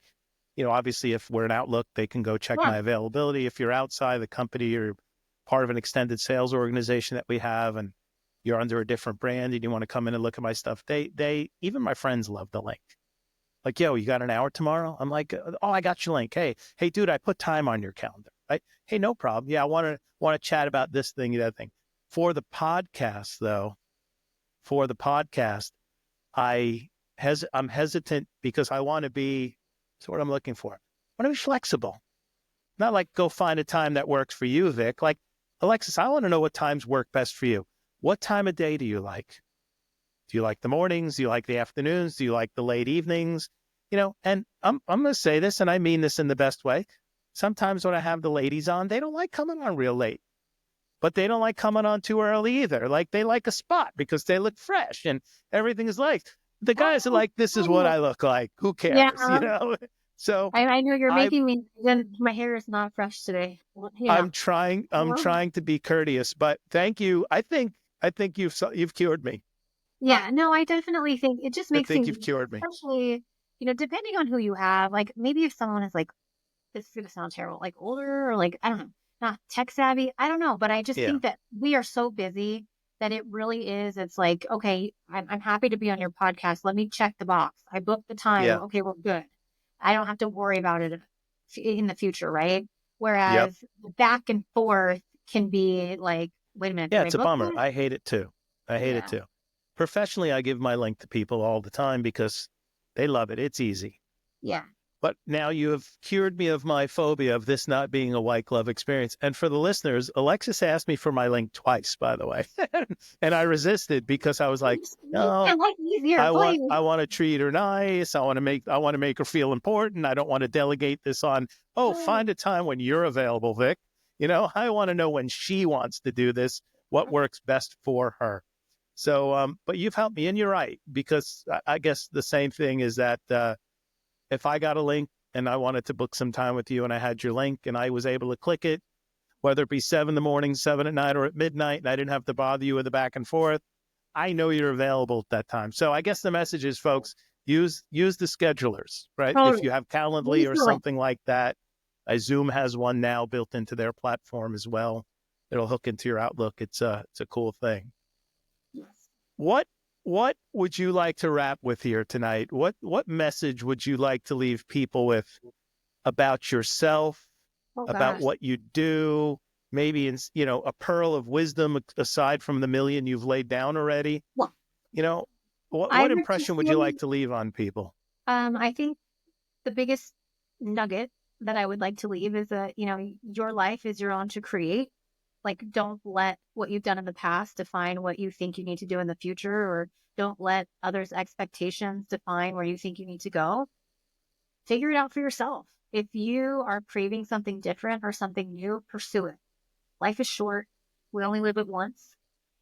Speaker 1: Obviously, if we're in Outlook, they can go check
Speaker 2: yeah.
Speaker 1: my availability. If you're outside the company, you're part of an extended sales organization that we have, and you're under a different brand and you want to come in and look at my stuff, even my friends love the link. Like, yo, you got an hour tomorrow? I'm like, oh, I got your link. Hey, dude, I put time on your calendar. Right? Hey, no problem. Yeah, I want to chat about this thing, that thing. For the podcast, though, I'm hesitant because I want to be, that's what I'm looking for. I want to be flexible. Not like go find a time that works for you, Vic. Like, Alexis, I want to know what times work best for you. What time of day do you like? Do you like the mornings? Do you like the afternoons? Do you like the late evenings? And I'm going to say this, and I mean this in the best way. Sometimes when I have the ladies on, they don't like coming on real late, but they don't like coming on too early either. Like, they like a spot because they look fresh and everything is like, the guys are like, this is what I look like. Who
Speaker 2: Yeah,
Speaker 1: cares? So
Speaker 2: I know you're
Speaker 1: I,
Speaker 2: making me. Then my hair is not fresh today.
Speaker 1: I'm trying to be courteous, but thank you. I think you've cured me.
Speaker 2: Yeah, no, I definitely think it just
Speaker 1: I
Speaker 2: makes
Speaker 1: think
Speaker 2: things,
Speaker 1: you've cured me.
Speaker 2: especially, depending on who you have, like maybe if someone is like, this is gonna sound terrible, like older or like, I don't know, not tech savvy. I don't know, but I just
Speaker 1: Yeah.
Speaker 2: think that we are so busy that it really is. It's like, okay, I'm happy to be on your podcast. Let me check the box. I booked the time.
Speaker 1: Yeah.
Speaker 2: Okay, we're good. I don't have to worry about it in the future, right?
Speaker 1: Yep.
Speaker 2: Whereas the back and forth can be like, wait a minute,
Speaker 1: Yeah,
Speaker 2: did I
Speaker 1: it's a
Speaker 2: book
Speaker 1: bummer.
Speaker 2: this?
Speaker 1: I hate it too. I hate it
Speaker 2: Yeah,
Speaker 1: too. Professionally, I give my link to people all the time because they love it. It's easy.
Speaker 2: yeah,
Speaker 1: But now you have cured me of my phobia of this not being a white glove experience. And for the listeners, Alexis asked me for my link twice, by the way. And I resisted because I was like,
Speaker 2: just make my
Speaker 1: no,
Speaker 2: life easier,
Speaker 1: I
Speaker 2: please.
Speaker 1: want to treat her nice. I want to make her feel important. I don't want to delegate this on, oh, find a time when you're available, Vic. I want to know when she wants to do this, what works best for her. So, but you've helped me, and you're right, because I guess the same thing is that if I got a link and I wanted to book some time with you and I had your link and I was able to click it, whether it be 7 in the morning, 7 at night, or at midnight, and I didn't have to bother you with the back and forth, I know you're available at that time. So I guess the message is, folks, use the schedulers, right? If
Speaker 2: Totally.
Speaker 1: you have Calendly
Speaker 2: Use
Speaker 1: or
Speaker 2: the link.
Speaker 1: something like that, Zoom has one now built into their platform as well. It'll hook into your Outlook. It's a cool thing.
Speaker 2: Yes.
Speaker 1: What what would you like to wrap with here tonight? What message would you like to leave people with about yourself,
Speaker 2: Oh
Speaker 1: about
Speaker 2: gosh.
Speaker 1: what you do, maybe a pearl of wisdom aside from the million you've laid down already?
Speaker 2: Well,
Speaker 1: You know,
Speaker 2: I
Speaker 1: what
Speaker 2: would
Speaker 1: impression
Speaker 2: just
Speaker 1: would you
Speaker 2: say,
Speaker 1: like to leave on people?
Speaker 2: I think the biggest nugget that I would like to leave is that, your life is your own to create. Like, don't let what you've done in the past define what you think you need to do in the future, or don't let others' expectations define where you think you need to go. Figure it out for yourself. If you are craving something different or something new, pursue it. Life is short. We only live it once.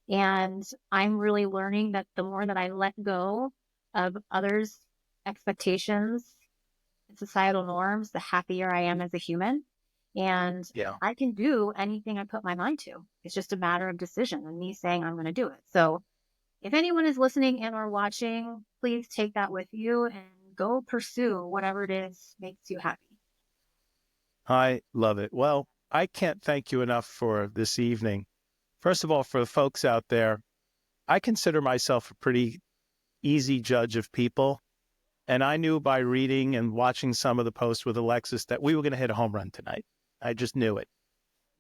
Speaker 2: And I'm really learning that the more that I let go of others' expectations and societal norms, the happier I am as a human. And
Speaker 1: Yeah.
Speaker 2: I can do anything I put my mind to. It's just a matter of decision and me saying I'm going to do it. So if anyone is listening and or watching, please take that with you and go pursue whatever it is makes you happy.
Speaker 1: I love it. Well, I can't thank you enough for this evening. First of all, for the folks out there, I consider myself a pretty easy judge of people. And I knew by reading and watching some of the posts with Alexis that we were going to hit a home run tonight. I just knew it.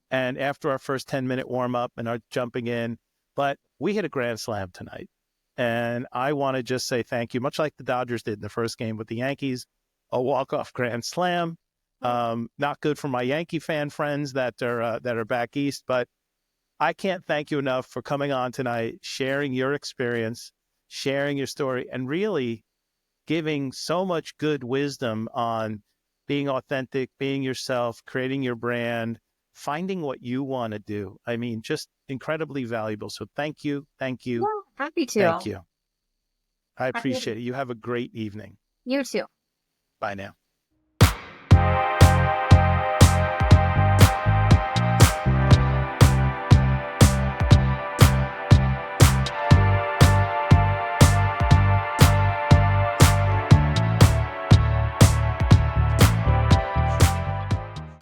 Speaker 1: And after our first 10-minute warm up and our jumping in, but we hit a grand slam tonight. And I want to just say thank you, much like the Dodgers did in the first game with the Yankees, a walk-off grand slam. Not good for my Yankee fan friends that are back east, but I can't thank you enough for coming on tonight, sharing your experience, sharing your story, and really giving so much good wisdom on being authentic, being yourself, creating your brand, finding what you want to do. I mean, just incredibly valuable. So thank you, thank you,
Speaker 2: Yeah, happy
Speaker 1: thank
Speaker 2: to.
Speaker 1: you. I
Speaker 2: Happy
Speaker 1: appreciate
Speaker 2: to.
Speaker 1: it. You have a great evening.
Speaker 2: You too.
Speaker 1: Bye now.